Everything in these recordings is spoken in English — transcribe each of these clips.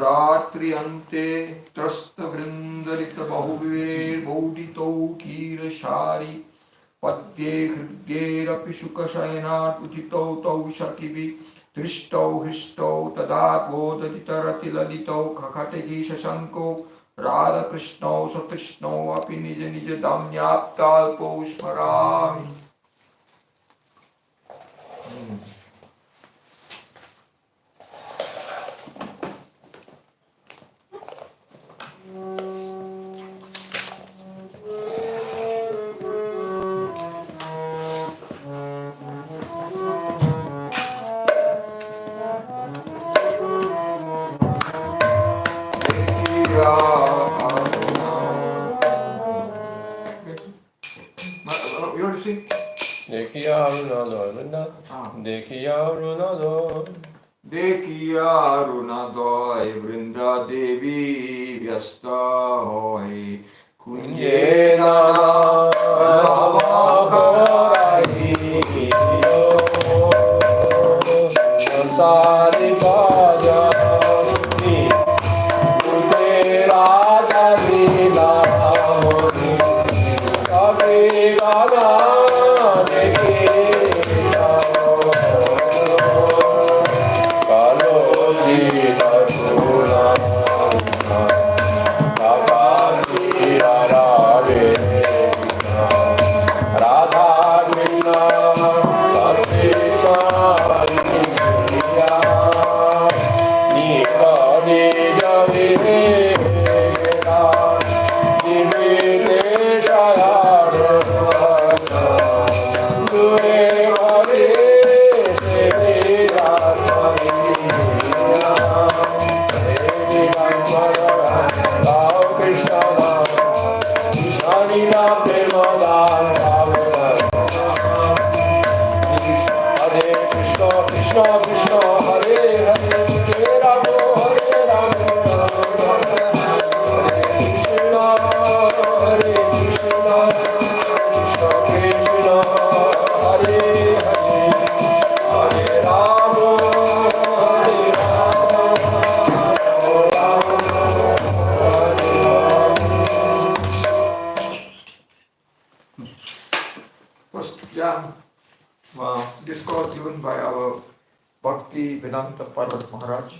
रात्रियन्ते त्रस्तवृन्दरितबहुविर्बौडितौ कीरशारि पद्ये हृद्येरपि शुकशयनात् उदितौ तौ शकिवि दृष्टौ हृष्टौ तदा गोदतितरतिललितौ खखटगी शशङ्को राधाकृष्णौ सकृष्णौ अपि निज निज दाम्याप्ताल्पौ स्मरामि. देखिया अरुणोदय देखिया अरुणोदय वृंदा देवी व्यस्त होय कुंजे discourse given by our Bhakti Vedanta Parat Maharaj.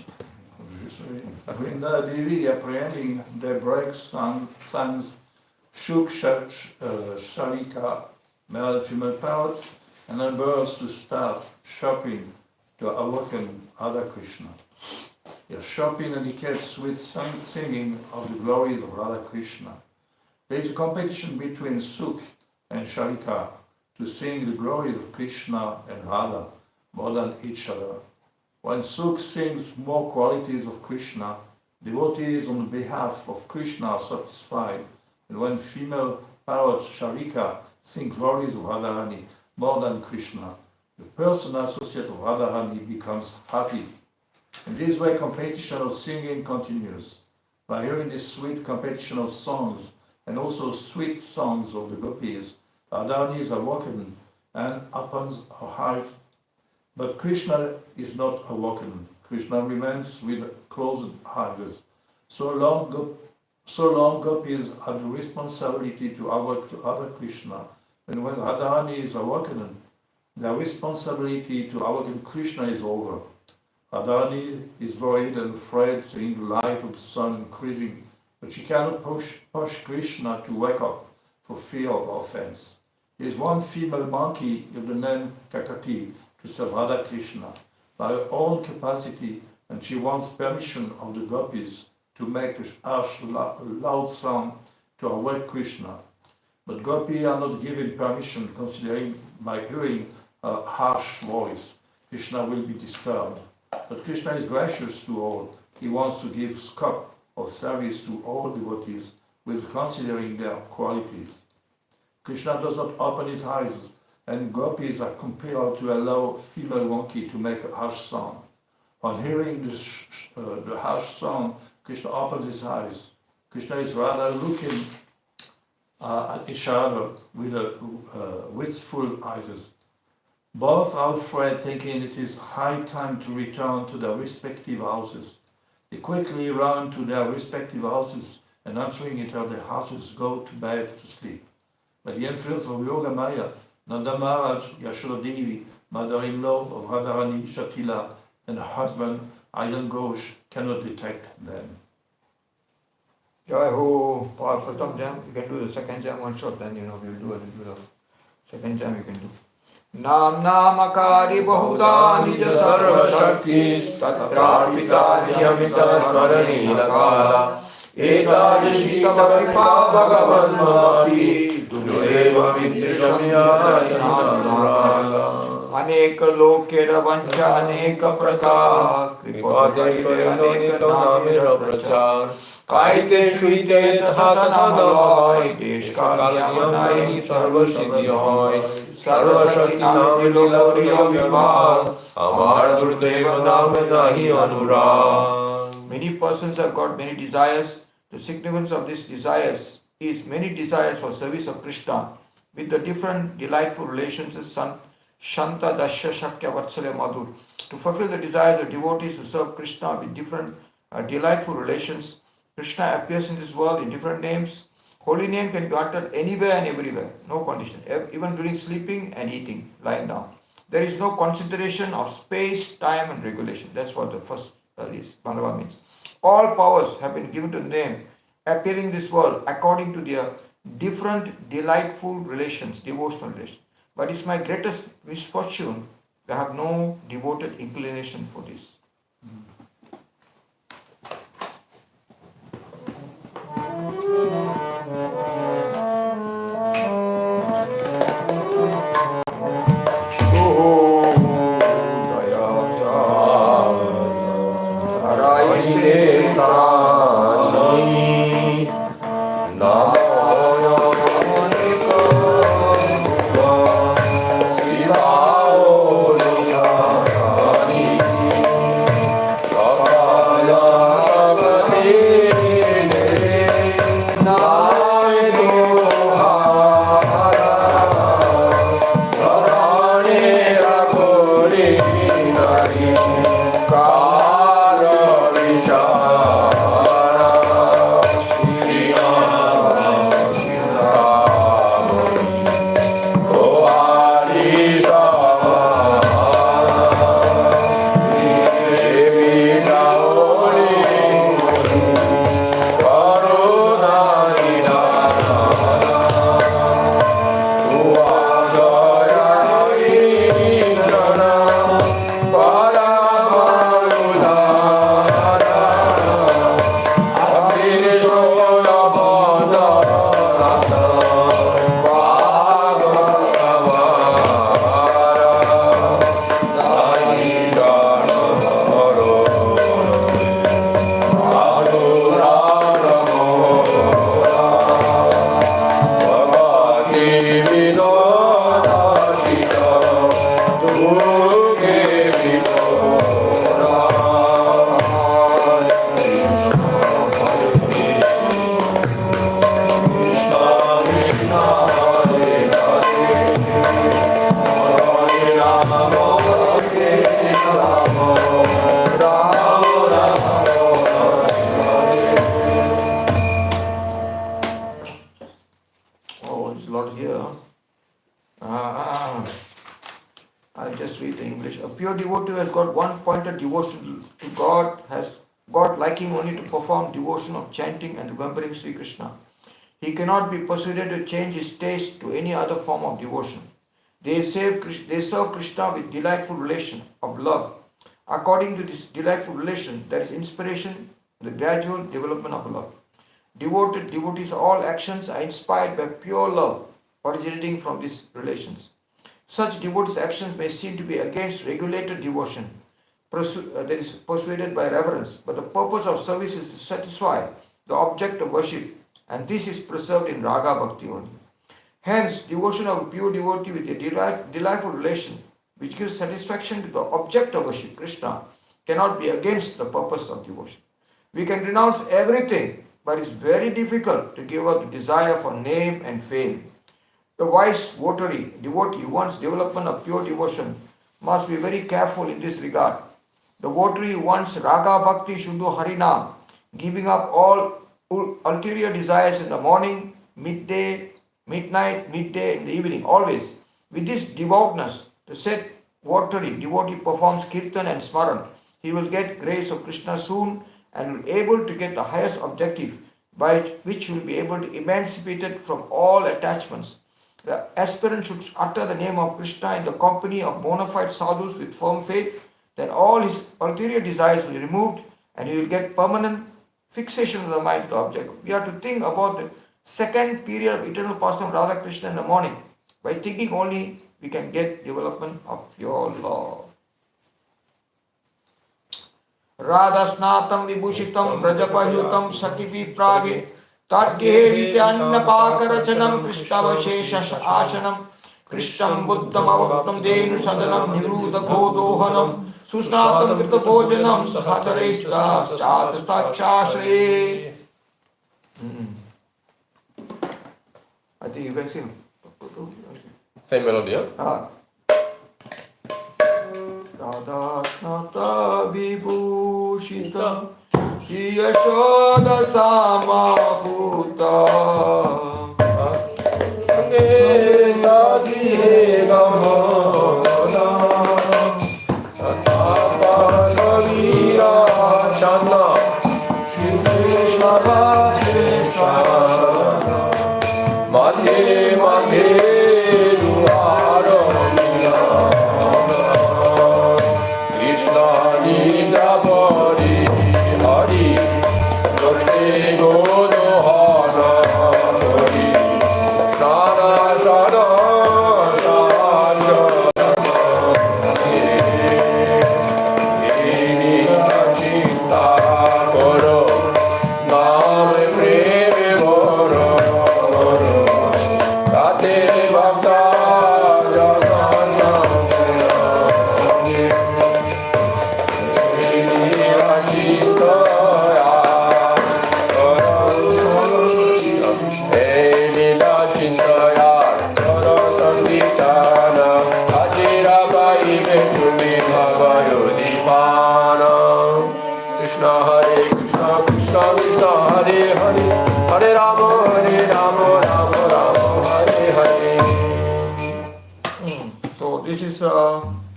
When the Devi apprehending the break sons Shuk Sharika, male and female parrots, and then birds to start shopping to awaken Radha Krishna. Your shopping indicates sweet singing of the glories of Radha Krishna. There is a competition between Suk and Sharika to sing the glories of Krishna and Radha more than each other. When Suk sings more qualities of Krishna, devotees on behalf of Krishna are satisfied, and when female parrot Sharika sings glories of Radharani more than Krishna, the person associate of Radharani becomes happy. In this way, competition of singing continues. By hearing this sweet competition of songs and also sweet songs of the gopis, Radharani is awakened and opens her heart. But Krishna is not awakened. Krishna remains with closed eyes. So long gopis have the responsibility to awaken Radha Krishna. And when Radharani is awakened, the responsibility to awaken Krishna is over. Radharani is worried and afraid, seeing the light of the sun increasing, but she cannot push Krishna to wake up for fear of offense. There is one female monkey with the name Kakati to serve Radha Krishna by her own capacity, and she wants permission of the gopis to make a harsh, loud sound to awake Krishna. But gopis are not given permission, considering by hearing a harsh voice, Krishna will be disturbed. But Krishna is gracious to all. He wants to give scope of service to all devotees with considering their qualities. Krishna does not open his eyes, and gopis are compelled to allow female monkey to make a harsh sound. On hearing the harsh sound, Krishna opens his eyes. Krishna is rather looking at each other with wistful eyes. Both are afraid, thinking it is high time to return to their respective houses. They quickly run to their respective houses and entering into their houses go to bed to sleep. By the influence of Yoga Maya, Nanda Maharaj, Yashoda Devi, mother-in-law of Radharani Shatila, and her husband Aryan Ghosh cannot detect them. Jai Ho, for some jam, you can do the second jam one shot, then we'll do a little bit of second jam you can do. Nam Namakari Bahuda Nija Sarva Shakti Tatrapita Niyamita Smarani Lakala Ekadashi Kripa Bhagavan Mamapi Tudeva Vidrishamya Jananuraga Aneka Lokera Vancha Aneka Praka Kripa Daive Aneka Namira Prachar Kaite Shuite Tatha Namalai Desh Kalyamanai Sarva Siddhyoy Sarva Shakti Nami Diloriya Vibhag Amar Gurudeva Name Nahi Anurag. Many persons have got many desires. The significance of these desires is many desires for service of Krishna with the different delightful relations of Shanta Dasya Shakya Vatsalya Madhur. To fulfill the desires of devotees to serve Krishna with different delightful relations, Krishna appears in this world in different names. Holy name can be uttered anywhere and everywhere, no condition, even during sleeping and eating, lying down. There is no consideration of space, time and regulation. That's what the first is, Bhagavad means. All powers have been given to the name, appearing in this world according to their different delightful relations, devotional relations. But it's my greatest misfortune to have no devoted inclination for this. I'll just read the English. A pure devotee who has got one pointed devotion to God has got liking only to perform devotion of chanting and remembering Sri Krishna. He cannot be persuaded to change his taste to any other form of devotion. They serve Krishna with delightful relation of love. According to this delightful relation, there is inspiration, the gradual development of love. Devotees, all actions are inspired by pure love originating from these relations. Such devotees' actions may seem to be against regulated devotion, that is persuaded by reverence, but the purpose of service is to satisfy the object of worship, and this is preserved in Raga Bhakti only. Hence, devotion of a pure devotee with a delightful relation, which gives satisfaction to the object of worship, Krishna, cannot be against the purpose of devotion. We can renounce everything, but it's very difficult to give up the desire for name and fame. The wise devotee who wants development of pure devotion must be very careful in this regard. The devotee who wants Raga Bhakti should do Harinam, giving up all ulterior desires in the morning, midday, midnight, midday, in the evening, always. With this devoutness, the said devotee performs Kirtan and Smaran. He will get grace of Krishna soon and will be able to get the highest objective by which he will be able to emancipate it from all attachments. The aspirant should utter the name of Krishna in the company of bona fide sadhus with firm faith. Then all his ulterior desires will be removed and he will get permanent fixation of the mind to the object. We have to think about the second period of eternal pastime of Radha Krishna in the morning. By thinking only, we can get development of pure love. Radhasnatam vibhushitam brajapayutam sakipi prage tadgehe vityannapakarachanam krishnavashesha ashanam krishnam buddham avaktam denu sadanam nivruta godohanam susnatam krita bhojanam sahataresta chatastachashre. I think you can sing. Same melody, huh? Radhasnata vibhushitam Shri Yashoda Samahuta Sange Nadi Gamona Tatapa Savira Chana Shri Krishna Vaseshana Madhe Madhe Duharo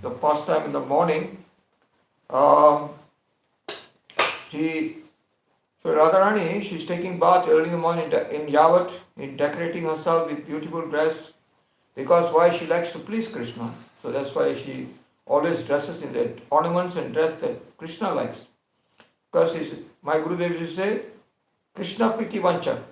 the pastime in the morning. So Radharani, she's taking bath early in the morning in Yavat, in decorating herself with beautiful dress, because why? She likes to please Krishna. So that's why she always dresses in the ornaments and dress that Krishna likes. Because my Gurudev used to say, Krishna Priti Vancha.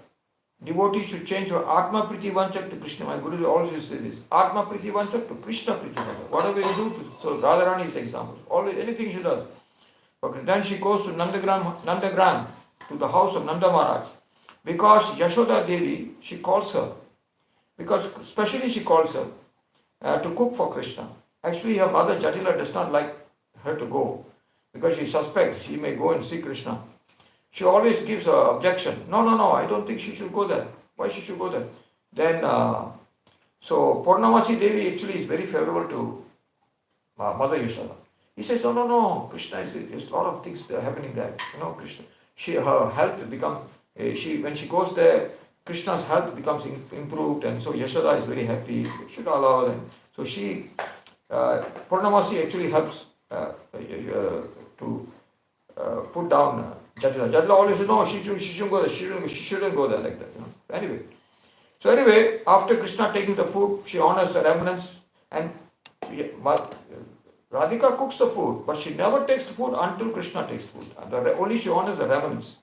Devotee should change from Atma Priti Vancha to Krishna. My Guru always used to say this. Atma Priti Vancha to Krishna Priti Vancha. Whatever you do, so Radharani is the example. Always, anything she does. Okay, then she goes to Nandagram, to the house of Nanda Maharaj. Because Yashoda Devi, she calls her. Because specially she calls her to cook for Krishna. Actually her mother Jatila does not like her to go. Because she suspects she may go and see Krishna. She always gives an objection. No, I don't think she should go there. Why she should go there? Then, so Purnamasi Devi actually is very favorable to Mother Yashoda. He says, no, Krishna is, there's a lot of things that are happening there. Krishna, her health becomes, when she goes there, Krishna's health becomes improved, and so Yashoda is very happy. She should allow them. So Purnamasi actually helps to put down Jatila. Jatila always says, no, she shouldn't go there. She shouldn't go there like that. Anyway, after Krishna takes the food, she honors the remnants, and Radhika cooks the food, but she never takes food until Krishna takes food. Only she honors the remnants.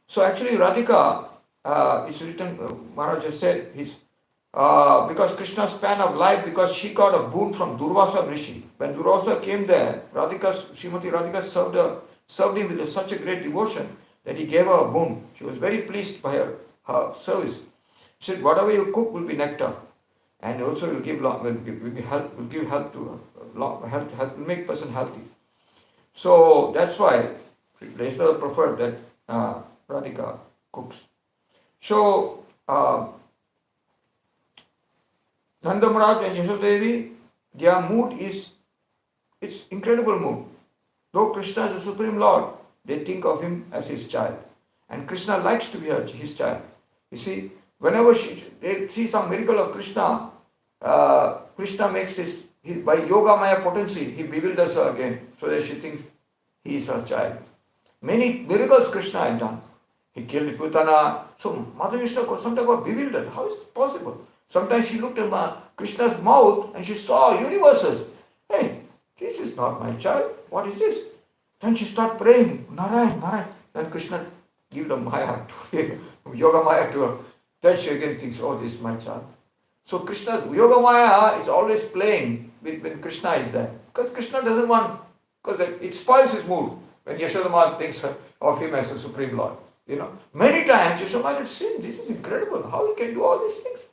So actually Radhika, it's written, Maharaj has said, because Krishna's span of life, because she got a boon from Durvasa Rishi. When Durvasa came there, Srimati Radhika served him with such a great devotion that he gave her a boon. She was very pleased by her service. She said, whatever you cook will be nectar, and also will give help to will make person healthy. So that's why Yashoda preferred that Radhika cooks. So Nanda Maharaj and Yashoda Devi, their mood is it's incredible move. Though Krishna is the Supreme Lord, they think of him as his child. And Krishna likes to be his child. You see, whenever they see some miracle of Krishna, Krishna makes by Yoga Maya potency, he bewilders her again, so that she thinks he is her child. Many miracles Krishna had done. He killed Putana. So Mother Yashoda sometimes got bewildered. How is it possible? Sometimes she looked at Krishna's mouth and she saw universes. Hey, this is not my child. What is this? Then she started praying, Narayan, Narayan. Then Krishna give the Maya to her, Yoga Maya to her. Then she again thinks, oh, this is my child. So Krishna, Yoga Maya is always playing when Krishna is there. Because Krishna doesn't want, because it spoils his mood when Yashoda thinks of him as a Supreme Lord. Many times Yashoda had seen, this is incredible, how he can do all these things.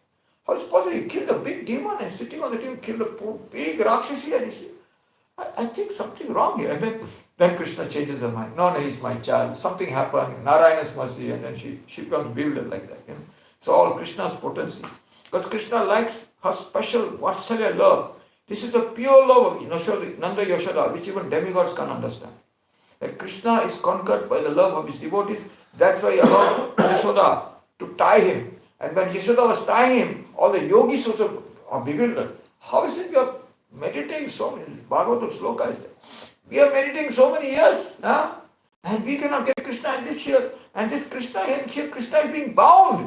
How is it possible? He killed a big demon and sitting on the demon, killed a big Rakshasi, and you see, I think something wrong here. And then Krishna changes her mind. No, he's my child. Something happened, Narayana's mercy, and then she becomes bewildered like that. So all Krishna's potency. Because Krishna likes her special Vatsalya love. This is a pure love of Nanda Yashoda, which even demigods can't understand. That Krishna is conquered by the love of his devotees. That's why he allowed Yashoda to tie him. And when Yashoda was tying him, all the yogis also are bewildered. How is it we are meditating so many? Bhagavatam sloka is there. We are meditating so many years, and we cannot get Krishna in this year. And this Krishna here, Krishna is being bound.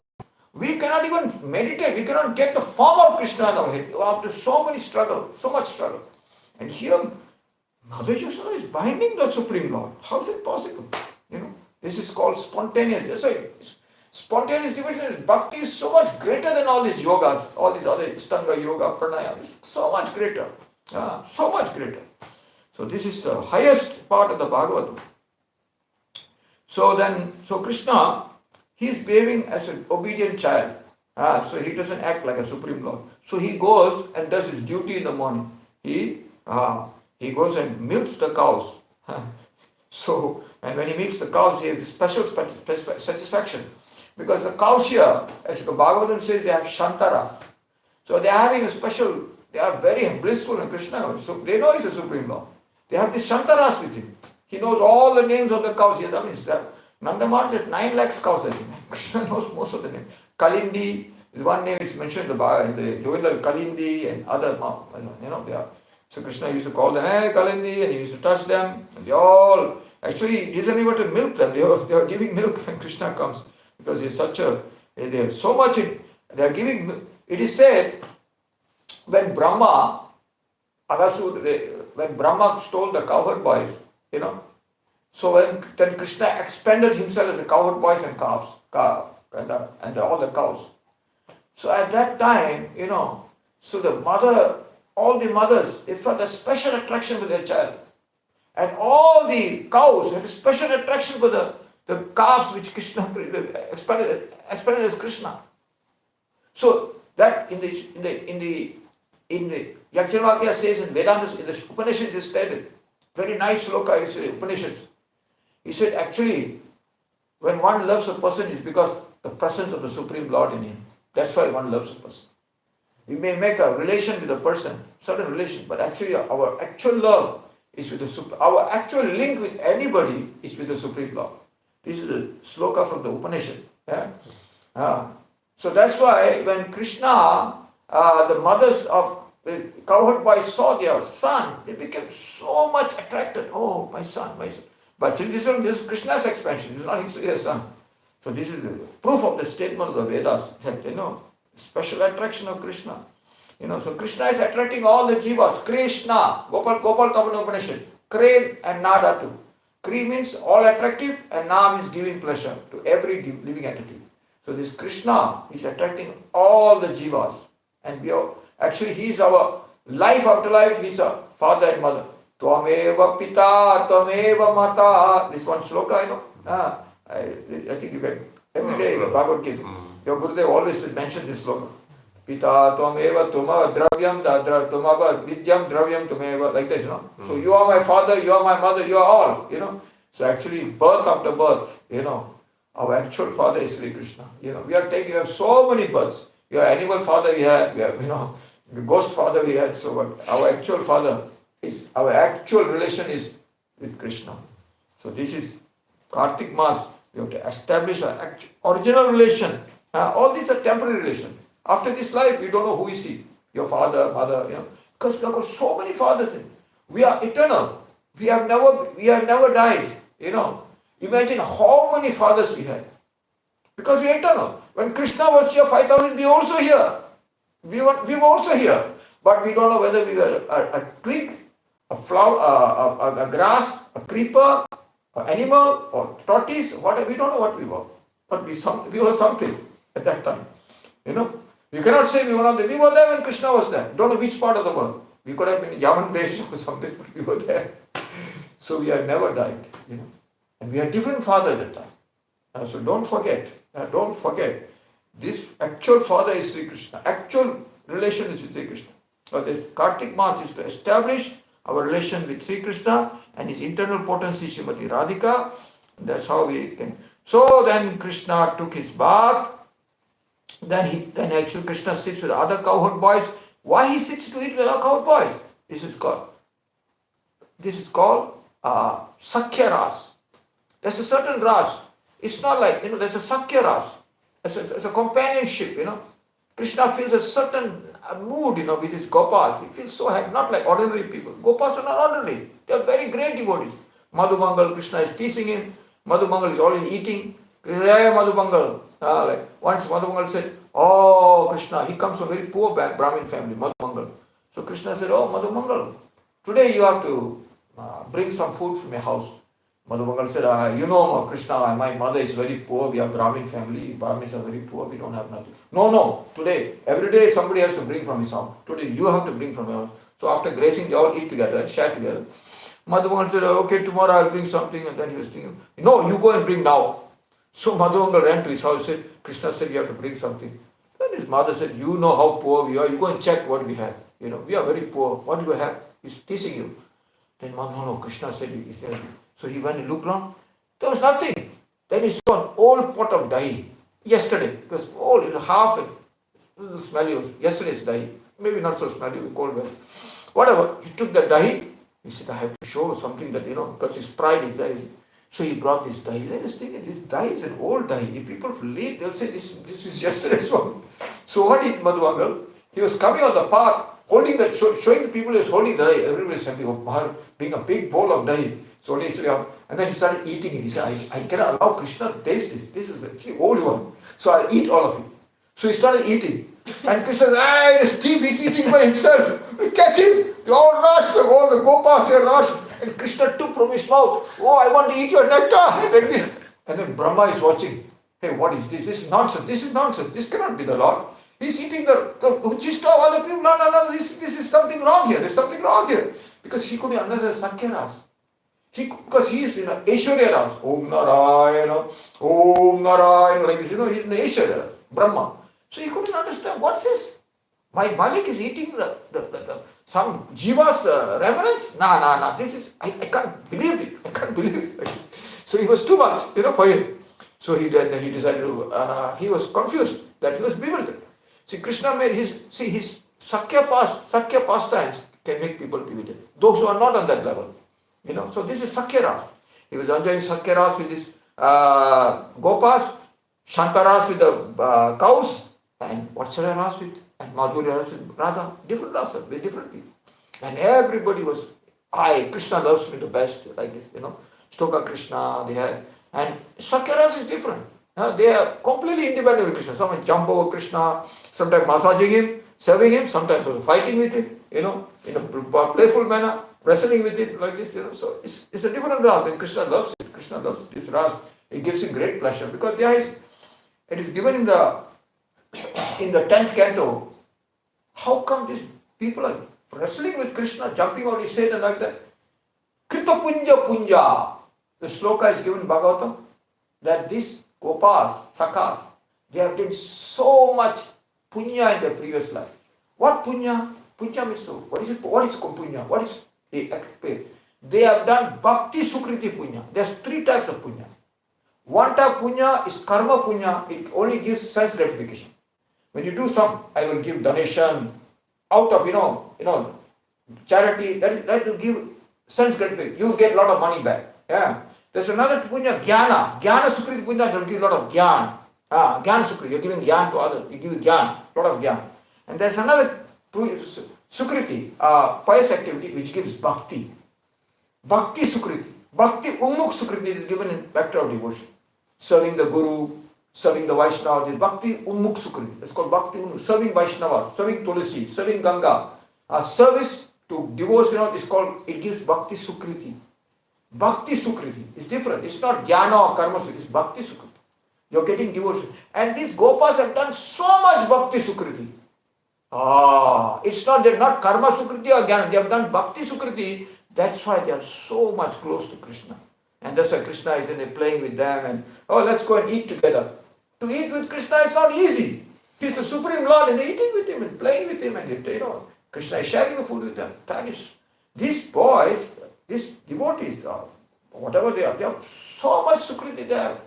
We cannot even meditate. We cannot get the form of Krishna in our head after so much struggle. And here, Mother Yashoda is binding the Supreme Lord. How is it possible? This is called spontaneous. That's why spontaneous devotion is Bhakti is so much greater than all these yogas, all these other Istanga yoga, pranayama. It's so much greater. So much greater. So this is the highest part of the Bhagavatam. So Krishna, he is behaving as an obedient child. So he doesn't act like a Supreme Lord. So he goes and does his duty in the morning. He goes and milks the cows. And when he milks the cows, he has special satisfaction. Because the cows here, as the Bhagavatam says, they have shantaras. So they are having they are very blissful in Krishna. So they know he's a Supreme Lord. They have these shantaras with him. He knows all the names of the cows. Nanda Maharaj has 9 lakhs cows, I think. Krishna knows most of the names. Kalindi is one name is mentioned in the Govindal Kalindi and other, they are. So Krishna used to call them, hey Kalindi, and he used to touch them. And they all, actually, he doesn't even to milk them. They are giving milk when Krishna comes. Because he's they have so much they are giving, it is said, when Brahma stole the cowherd boys, so then Krishna expanded himself as a cowherd boys and calves, and all the cows. So at that time, so all the mothers, they felt a special attraction for their child. And all the cows had a special attraction for the calves which Krishna expanded as Krishna. So that in the Yajnavalkya says in Vedantas, in the Upanishads is stated, very nice sloka is Upanishads. He said actually, when one loves a person is because the presence of the Supreme Lord in him. That's why one loves a person. We may make a relation with a person, certain relation, but actually our actual love is with our actual link with anybody is with the Supreme Lord. This is a sloka from the Upanishad. So that's why when Krishna, the mothers of the cowherd boys saw their son, they became so much attracted. Oh, my son, my son. But this is Krishna's expansion. This is not his son. So this is the proof of the statement of the Vedas that, special attraction of Krishna. So Krishna is attracting all the jivas. Krishna, Gopal Kapana Upanishad, Krishna and Nada too. Kri means all attractive and Na means giving pleasure to every living entity. So this Krishna is attracting all the jivas. And he is our life after life, he is our father and mother. Tvameva pita, tvameva mata. This one sloka, I think you can, every day in the Bhagavad Gita. Your Gurudev always mentions this sloka. Pita tvameva tuma dravyam tumava vidyam dravyam tumeva, like this, So you are my father, you are my mother, you are all, So actually birth after birth, our actual father is Sri Krishna. We have so many births. Your animal father we have, the ghost father we had, so but our actual father is our actual relation is with Krishna. So this is Kartik Mass. We have to establish our original relation. All these are temporary relations. After this life, you don't know who is he. Your father, mother, because we have got so many fathers in. We are eternal. We have never died. Imagine how many fathers we had. Because we are eternal. When Krishna was here, 5,000, we were also here. We were also here. But we don't know whether we were a twig, a flower, a grass, a creeper, an animal, or tortoise, whatever. We don't know what we were. But we were something at that time. You cannot say we were not there. We were there when Krishna was there. Don't know which part of the world. We could have been in Yaman Desh or something, but we were there. So we have never died. And we had different father at that time. So don't forget. This actual father is Sri Krishna. Actual relation is with Sri Krishna. So this Kartik Mass is to establish our relation with Sri Krishna and his internal potency Srimati Radhika. That's how we can. So then Krishna took his bath. Then actually Krishna sits with other cowherd boys. Why he sits to eat with other cowherd boys? This is called Sakhya Ras. There's a certain ras. It's not like, there's a Sakhya Ras. It's a companionship, Krishna feels a certain mood, with his gopas. He feels so happy, not like ordinary people. Gopas are not ordinary. They are very great devotees. Madhumangal, Krishna is teasing him. Madhumangal is always eating. Hey, Madhumangal. Like once Madhumangal said, oh, Krishna, he comes from a very poor Brahmin family, Madhumangal. So Krishna said, oh, Madhumangal, today you have to bring some food from your house. Madhumangal said, Krishna, my mother is very poor, we are Brahmin family, Brahmins are very poor, we don't have nothing. No, today, every day somebody has to bring from his house. Today you have to bring from your house. So after grazing, they all eat together and share together. Madhumangal said, okay, tomorrow I'll bring something, and then he was thinking, no, you go and bring now. So Madhumangal ran to his house and said, Krishna said, you have to bring something. Then his mother said, you know how poor we are, you go and check what we have. We are very poor, what do we have? He's teasing you. Then no, Krishna said, so he went and looked around. There was nothing. Then he saw an old pot of dahi. Yesterday. It was old. It was half smelly. Yesterday's dahi. Maybe not so smelly, cold weather. Whatever. He took the dahi. He said, I have to show something that, because his pride is there. So he brought this dahi. Then he's thinking, this dahi is an old dahi. If people leave, they'll say, this is yesterday's one. So what did Madhumangal? He was coming on the path, holding that, showing the people he was holding the dahi. Everybody was happy. Being a big bowl of dahi. So and then he started eating it. He said, I cannot allow Krishna to taste this. This is actually old one. So I'll eat all of it. So he started eating. And Krishna said, hey, this thief, he's eating by himself. We catch him. They all rushed. All the gopas, they rushed. And Krishna took from his mouth, oh, I want to eat your nectar. Like this. And then Brahma is watching. Hey, what is this? This is nonsense. This is nonsense. This cannot be the Lord. He's eating the uchishta of other people. No. This is something wrong here. There's something wrong here. Because he could be under the Sakhya Ras. Because he is in the Aishwarya Ras. Om Narayana, like this, he's in the Aishwarya Ras, Brahma. So he couldn't understand, what's this? My Malik is eating some Jiva's remnants? No, this is, I can't believe it. So it was too much, for him. So he decided to, he was confused, that he was bewildered. See, Krishna made his Sakhya pastimes can make people bewildered. Those who are not on that level. So this is Sakhya Ras. He was enjoying Sakhya Ras with his Gopas, Shantaras with the cows, and Vatsalya Ras with, and Madhurya Ras with Radha. Different rasa, with different people. And everybody was, Krishna loves me the best, like this, Stoka Krishna, they had. And Sakhya Ras is different. They are completely independent of Krishna. Some jump over Krishna, sometimes massaging him, serving him, sometimes also fighting with him, in a playful manner. Wrestling with it like this, so it's a different ras, and Krishna loves it. Krishna loves this ras. It gives him great pleasure because it is given in the 10th canto. How come these people are wrestling with Krishna, jumping on his head and like that? Krita Punja. The sloka is given in Bhagavatam that these Gopas, Sakhas, they have done so much punya in their previous life. What punya? Punya means so. What is it? What is punya? What is they have done Bhakti Sukriti Punya. There's 3 types of Punya. One type Punya is Karma Punya. It only gives sense gratification. When you do some, I will give donation out of, charity, that will give sense gratification. You will get a lot of money back. Yeah. There's another punya, jnana. Jnana sukriti punya will give a lot of jnana. Jnana sukriti, you're giving jnana to others. You give jnana, a lot of jnana. And there's another sukriti, pious activity, which gives bhakti. Bhakti sukriti. Bhakti ummuk sukriti is given in vector of devotion. Serving the Guru, serving the Vaishnava. Bhakti ummuk sukriti. It's called bhakti ummuk. Serving Vaishnava, serving Tulasi, serving Ganga. Service to devotion is called, it gives bhakti sukriti. Bhakti sukriti is different. It's not jnana or karma sukriti. It's bhakti sukriti. You're getting devotion. And these gopas have done so much bhakti sukriti. It's not, they're not karma sukriti or jnana. They have done bhakti sukriti. That's why they are so much close to Krishna. And that's why Krishna is in there playing with them and, let's go and eat together. To eat with Krishna is not easy. He's the Supreme Lord and they're eating with him and playing with him and Krishna is sharing the food with them. That is, these boys, these devotees, whatever they have so much sukriti they have.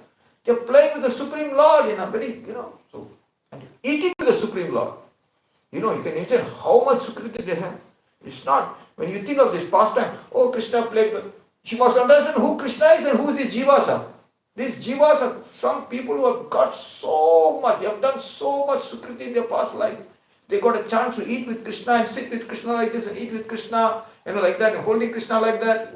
They're playing with the Supreme Lord in a very, so, and eating with the Supreme Lord. You can imagine how much sukriti they have. It's not, when you think of this pastime, Krishna played with, you must understand who Krishna is and who these jivas are. These jivas are some people who have got so much, they have done so much sukriti in their past life. They got a chance to eat with Krishna and sit with Krishna like this and eat with Krishna, like that, and holding Krishna like that.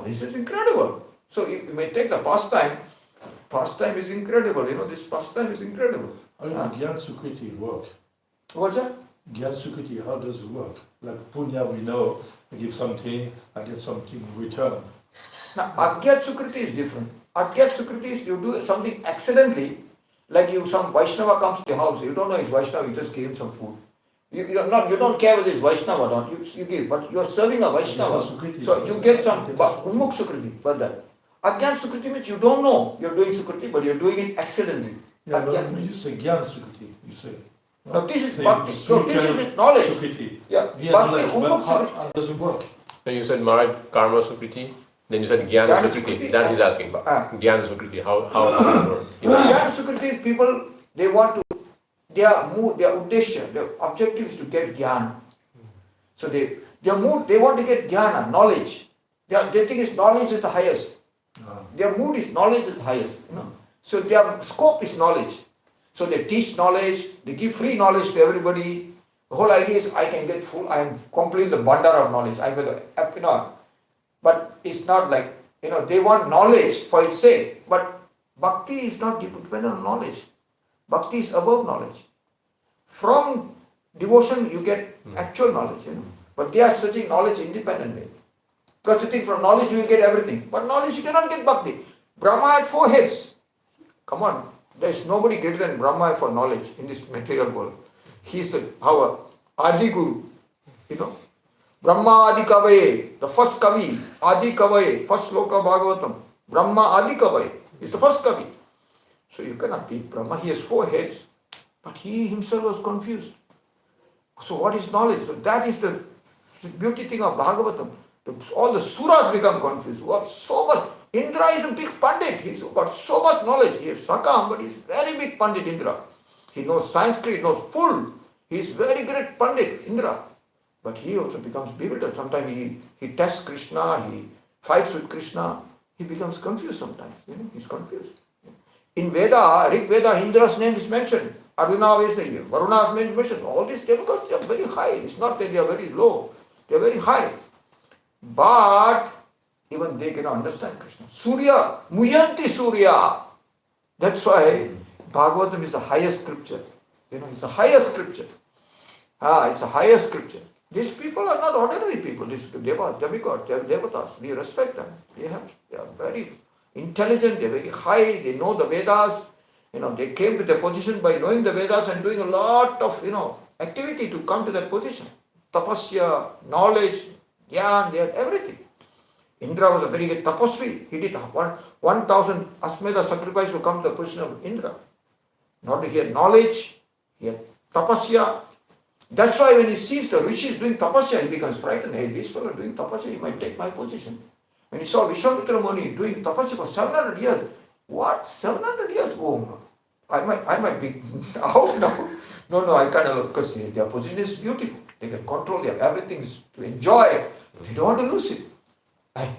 This is incredible. So you may take the pastime. Pastime is incredible. This pastime is incredible. How does Gyan Sukriti work? What's that? Gyan Sukriti, how does it work? Like Punya, we know, I give something, I get something in return. Now, Agyat Sukriti is different. Agyat Sukriti is you do something accidentally, like some Vaishnava comes to your house, you don't know he's Vaishnava, you just give him some food. You don't care whether he's Vaishnava or not, you give, but you're serving a Vaishnava, so you get some Ummuk Sukriti, but that. Agyat Sukriti means you don't know you're doing Sukriti, but you're doing it accidentally. Yeah, but when you say Gyan Sukriti, you say... Now this is Bhakti, so this is with knowledge. Sukriti. Yeah, Bhakti, Ummuk Sukriti. How does it work? Then you said Maharaj, karma sukriti. Then you said Jnana Sukriti. That he's asking. Jnana Sukriti. How does it work? Jnana Sukriti is people, they want to, their uddesha, their objective is to get jnana. So their mood, they want to get jnana, knowledge. They think knowledge is the highest. Their mood is knowledge is the highest. So their scope is knowledge. So they teach knowledge, they give free knowledge to everybody. The whole idea is I can get full, I am complete the bhandar of knowledge. But it's not like, they want knowledge for its sake. But bhakti is not dependent on knowledge. Bhakti is above knowledge. From devotion you get actual knowledge, But they are searching knowledge independently. Because you think from knowledge you will get everything. But knowledge you cannot get bhakti. Brahma had 4 heads. Come on. There is nobody greater than Brahma for knowledge in this material world. He is our Adi Guru. Brahma Adi Kavaye, the first Kavi, Adi Kavaye, first Loka Bhagavatam. Brahma Adi Kavaye is the first Kavi. So you cannot beat Brahma. He has 4 heads. But he himself was confused. So what is knowledge? So that is the beauty thing of Bhagavatam. All the suras become confused. Who have so much. Indra is a big Pandit. He's got so much knowledge. He is Sakam, but he's very big Pandit, Indra. He knows Sanskrit, he knows full. He's very great Pandit, Indra. But he also becomes bewildered. Sometimes he tests Krishna, he fights with Krishna. He becomes confused sometimes. He's confused. In Veda, Rig Veda, Indra's name is mentioned. Arjuna is here. Varuna's name is mentioned. All these demigods are very high. It's not that they are very low. They are very high. But even they cannot understand Krishna. Surya, Muyanti Surya. That's why Bhagavatam is the highest scripture. It's the highest scripture. It's the highest scripture. These people are not ordinary people. These demigods, they are devatas. We respect them. They are very intelligent, they are very high, they know the Vedas. They came to the position by knowing the Vedas and doing a lot of, activity to come to that position. Tapasya, knowledge, jnana, they had everything. Indra was a very good tapasvi. He did 1,000 Asmeda sacrifice to come to the position of Indra. Not that he had knowledge, he had tapasya. That's why when he sees the rishis doing tapasya, he becomes frightened. Hey, this fellow doing tapasya, he might take my position. When he saw Vishwamitra Muni doing tapasya for 700 years, what? 700 years? Oh, I might be out now. No, I can't allow, because their position is beautiful. They can control their everything is to enjoy it. They don't want to lose it. Hey,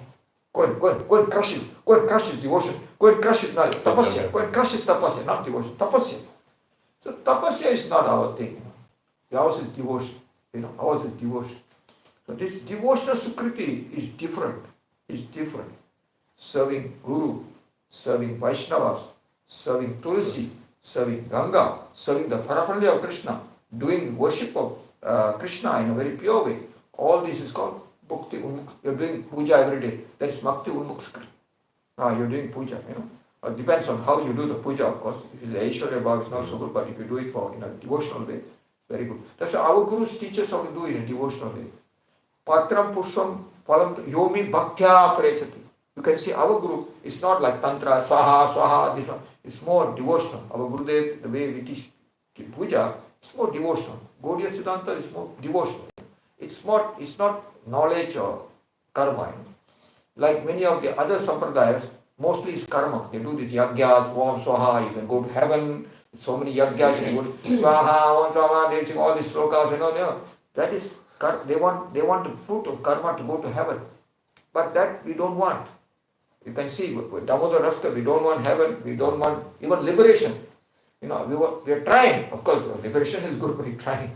go and crush his devotion. Go and crush his knowledge. Tapasya. Go and crush his tapasya, not devotion. Tapasya. So tapasya is not our thing. Ours is devotion. Ours is devotion. So this devotional sukriti is different. Is different. Serving Guru, serving Vaishnavas, serving Tulsi, serving Ganga, serving the paraphernalia of Krishna, doing worship of Krishna in a very pure way. All this is called Bhakti Unmukh. You're doing puja every day. That's Bhakti Unmukh Sukriti. You're doing puja, It depends on how you do the puja, of course. If it's the Aishwarya Bhav, it's not so good, but if you do it in a devotional way, very good. That's why our Gurus teach us how to do it in a devotional way. Patram Pushpam Palam Yomi Bhaktya Prechati. You can see our Guru is not like Tantra, Swaha, this one. It's more devotional. Our Gurudev, the way we teach puja, it's more devotional. Gaudiya Siddhanta is more devotional. It's not knowledge or karma. Like many of the other sampradayas, mostly it's karma. They do these yagyas, Om Swaha, you can go to heaven. So many yagyas, you can go to Swaha, Om Swaha, they sing all these slokas, That is, they want the fruit of karma to go to heaven. But that we don't want. You can see, with Damodar Raska, we don't want heaven, we don't want even liberation. We are trying. Of course, liberation is good, we're trying.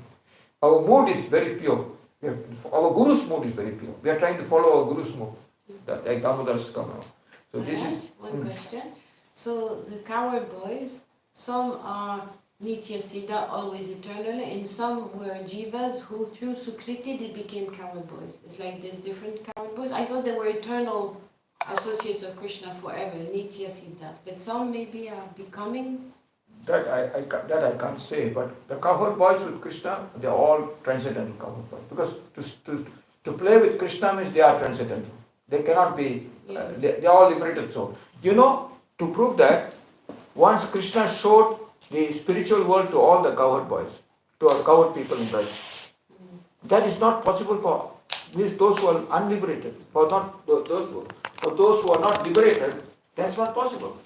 Our mood is very pure. Our Guru's mood is very pure. We are trying to follow our Guru's mood. Like Damodar Raska. So this is one question. So the cowherd boys, some are Nitya Siddha, always eternal, and some were jivas who through Sukriti they became cowherd boys. It's like there's different cowherd boys. I thought they were eternal associates of Krishna forever, Nitya Siddha. But some maybe are becoming. That I can't say, but the cowherd boys with Krishna, they are all transcendental cowherd boys. Because to play with Krishna means they are transcendental. They cannot be, they are all liberated souls. To prove that, once Krishna showed the spiritual world to all the cowherd boys, to all cowherd people in Braj. That is not possible for those who are unliberated, for those who are not liberated, that's not possible.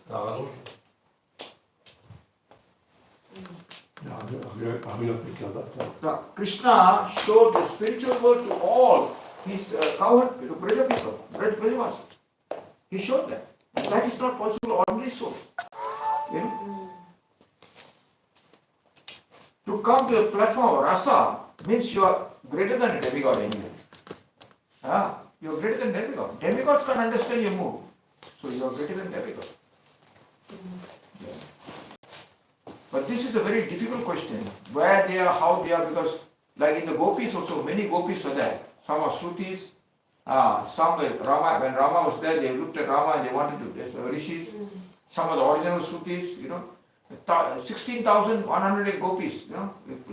Now, Krishna showed the spiritual world to all his cowherd people, Brajavas. He showed that. That is not possible ordinary souls. To come to the platform of rasa means you are greater than a demigod anyway. You are greater than demigod. Demigods can understand your mood. So you are greater than demigod. Yeah. But this is a very difficult question. Where they are, how they are, because like in the gopis also, many gopis are there. Some are Shrutis, some were Rama. When Rama was there, they looked at Rama and they wanted to, there's rishis. Some are the original Shrutis, 16,100 gopis,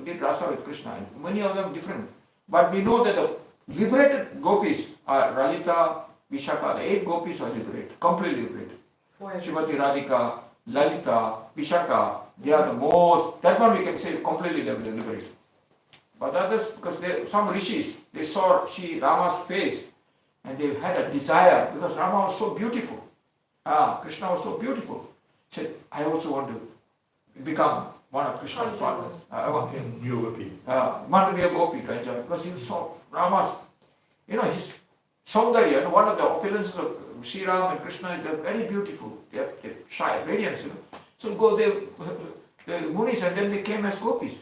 did rasa with Krishna. And many of them different. But we know that the liberated gopis are Lalita, Vishaka. The 8 gopis are liberated, completely liberated. Shrimati Radhika, Lalita, Vishaka, they are the most, that one we can say completely liberated. But others, because some rishis, they saw Rama's face and they had a desire because Rama was so beautiful. Krishna was so beautiful. Said, I also want to become one of Krishna's partners. I want to be a gopi to enjoy because he saw Rama's, his saundarya, one of the opulences of Sri Ram and Krishna is they're very beautiful. They're shy, radiance, So go there, the munis and then they came as gopis,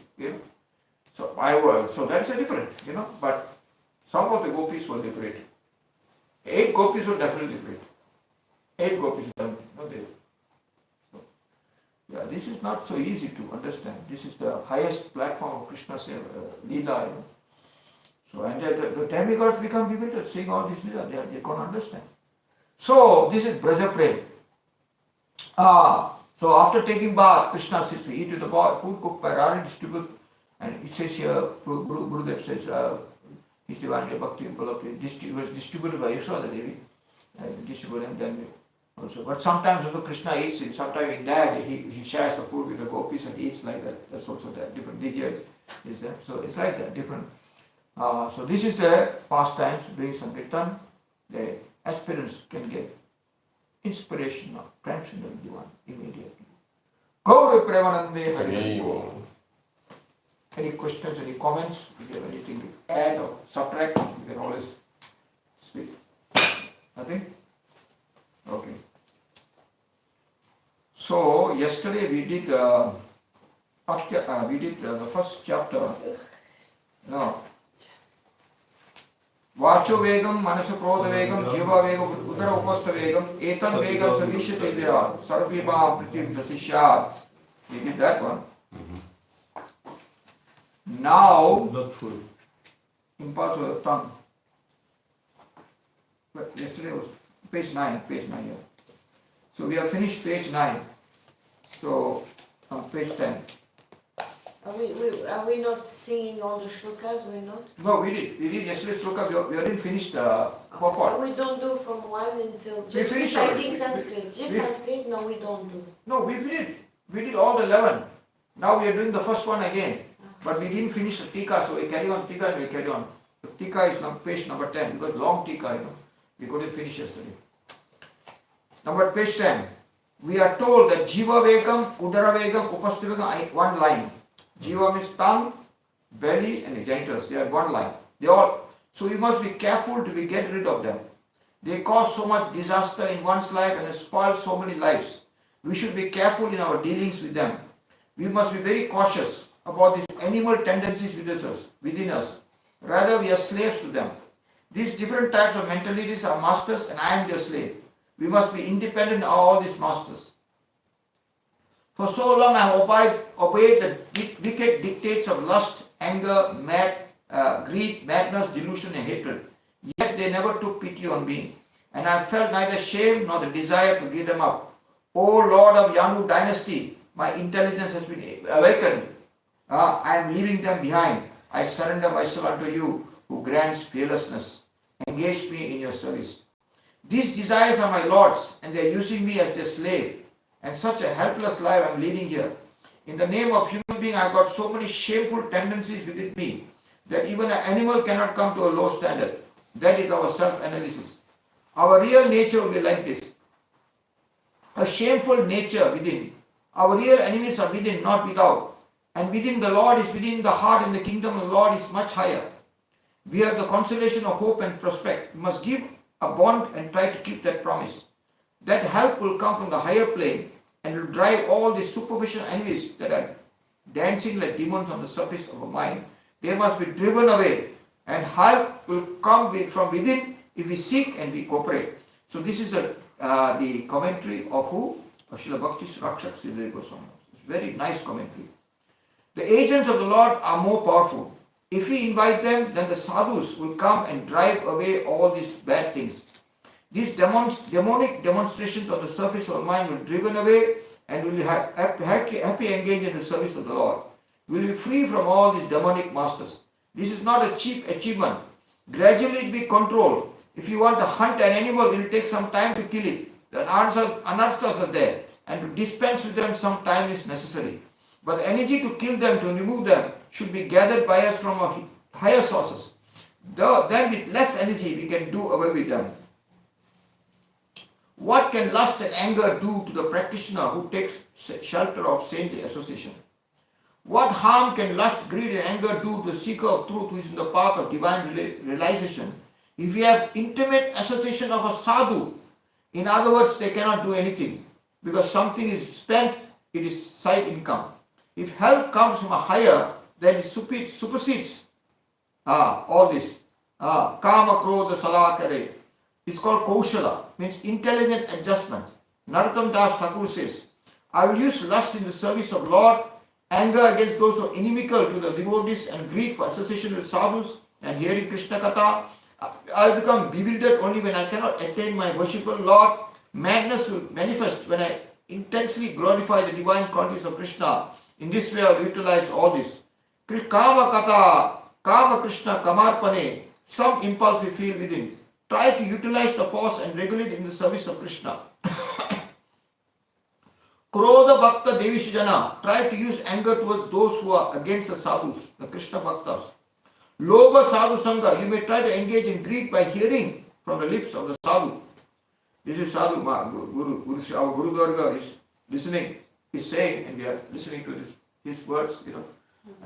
So that's a different, but some of the gopis were liberated. 8 gopis were definitely liberated. 8 gopis were done, this is not so easy to understand. This is the highest platform of Krishna's Leela, So, and the demigods become liberated, seeing all this Leela, they can't understand. So, this is Braja Prem. So, after taking bath, Krishna says to eat with the food cooked by Rani distributed, and it says here, Gurudev says, his divine Bhakti was distributed by Yashoda Devi, distributed and then also. But sometimes also Krishna eats it, sometimes in that he shares the food with the gopis and eats like that. That's also that different DJs is there. So it's like that, different. So this is the pastimes, doing Sankirtan. The aspirants can get inspiration of transcendental divine immediately. Gaura Premanande Hari. Any questions, any comments? If you have anything to add or subtract, you can always speak. Nothing? Okay. So yesterday we did the first chapter. No. Vacho vegam, manasu krodha vegam, jiva vegam, udara upastha vegam, etan vegam savishyate dya, sarvibam pratim sasishyat. We did that one. Now, Not full. impulse of the tongue. But yesterday was page 9 here. So we have finished page 9. So, page 10. Are we not singing all the shlokas? We're not? No, we did yesterday's sloka. We didn't finish the purport. We don't do from 1 until We just finished reciting already. Sanskrit. Just we- Sanskrit? No, we don't do. No, we did. We did all the 11. Now we are doing the first one again. But we didn't finish the tika, so we carry on tika and we carry on. The tika is page number 10, because long tika, we couldn't finish yesterday. Page 10. We are told that jiva vegam, udara vegam, upastha vegam, one line. Jiva means tongue, belly and the genitals. They are one line. So we must be careful to get rid of them. They cause so much disaster in one's life and they spoil so many lives. We should be careful in our dealings with them. We must be very cautious about these animal tendencies within us. Rather, we are slaves to them. These different types of mentalities are masters and I am their slave. We must be independent of all these masters. For so long I have obeyed the wicked dictates of lust, anger, greed, madness, delusion and hatred. Yet they never took pity on me, and I felt neither shame nor the desire to give them up. O Lord of Yanu dynasty, my intelligence has been awakened. I am leaving them behind. I surrender myself unto you, who grants fearlessness. Engage me in your service. These desires are my lords, and they are using me as their slave. And such a helpless life I am leading here. In the name of human being, I have got so many shameful tendencies within me that even an animal cannot come to a low standard. That is our self-analysis. Our real nature will be like this. A shameful nature within. Our real enemies are within, not without. And within the Lord is within the heart, and the kingdom of the Lord is much higher. We have the consolation of hope and prospect. We must give a bond and try to keep that promise. That help will come from the higher plane and will drive all the superficial enemies that are dancing like demons on the surface of our mind. They must be driven away, and help will come from within if we seek and we cooperate. So this is the commentary of who? Of Srila Bhakti Rakshak Sridhar Goswami. It's very nice commentary. The agents of the Lord are more powerful. If we invite them, then the sadhus will come and drive away all these bad things. These demonic demonstrations on the surface of our mind will be driven away, and we will have happy engage in the service of the Lord. We will be free from all these demonic masters. This is not a cheap achievement. Gradually it will be controlled. If you want to hunt an animal, it will take some time to kill it. The anarthas are there, and to dispense with them some time is necessary. But the energy to kill them, to remove them, should be gathered by us from our higher sources. Then with less energy we can do away with them. What can lust and anger do to the practitioner who takes shelter of saintly association? What harm can lust, greed and anger do to the seeker of truth who is in the path of divine realization? If we have intimate association of a sadhu, in other words, they cannot do anything, because something is spent, it is side income. If help comes from a higher, then it supersedes all this. Kama krodha salakare. It's called kaushala, means intelligent adjustment. Narottam Das Thakur says, I will use lust in the service of Lord, anger against those who are inimical to the devotees, and greed for association with sadhus and hearing Krishna Katha. I will become bewildered only when I cannot attain my worshipful Lord. Madness will manifest when I intensely glorify the divine qualities of Krishna. In this way I will utilize all this. Kama Katha, Kama Krishna, Kamarpane, some impulse we feel within. Try to utilize the force and regulate in the service of Krishna. Krodha Bhakta Devishijana, try to use anger towards those who are against the sadhus, the Krishna Bhaktas. Lobha Sadhu Sangha, you may try to engage in greed by hearing from the lips of the sadhu. This is Sadhu, our Guru Durga is listening, is saying, and we are listening to his words,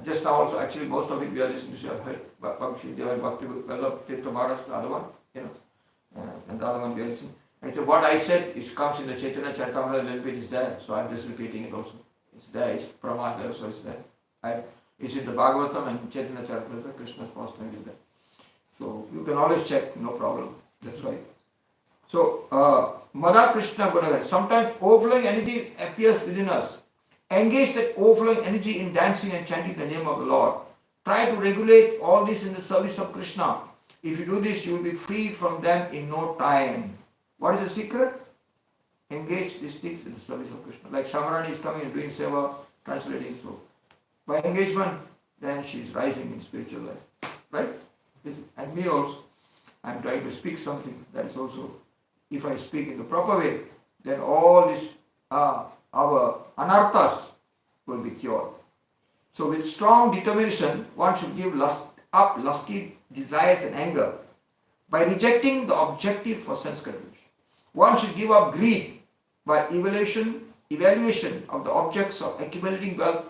Just now also, actually, most of it we are listening to. You have heard Bhakti, Bhakti Maharaj, the other one, and the other one we are listening. Actually, what I said comes in the Chaitanya Charitamrita, a little bit is there, so I'm just repeating it also. It's there, it's Praman there, so it's there. It's in the Bhagavatam and Chaitanya Charitamrita, Krishna's pastime is there. So you can always check, no problem. That's right. So, Mada Krishna Gunagar. Sometimes overflowing energy appears within us. Engage that overflowing energy in dancing and chanting the name of the Lord. Try to regulate all this in the service of Krishna. If you do this, you will be free from them in no time. What is the secret? Engage these things in the service of Krishna. Like Shamarani is coming and doing seva, translating. So, by engagement, then she is rising in spiritual life. Right? And me also. I am trying to speak something that is also, if I speak in the proper way, then all this, our anarthas will be cured. So with strong determination, one should give up lusty desires and anger by rejecting the objective for sense gratification. One should give up greed by evaluation of the objects of accumulating wealth,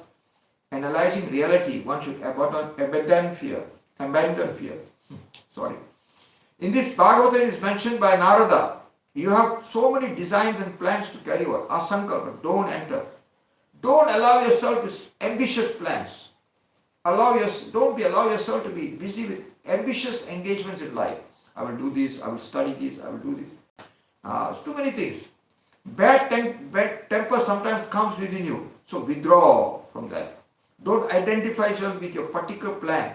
analyzing reality. One should abandon fear. In this Bhagavata is mentioned by Narada. You have so many designs and plans to carry over. Asankalpa, don't enter. Don't allow yourself to ambitious plans. Allow yourself to be busy with ambitious engagements in life. I will do this, I will study this, I will do this. It's too many things. Bad temper sometimes comes within you. So withdraw from that. Don't identify yourself with your particular plan.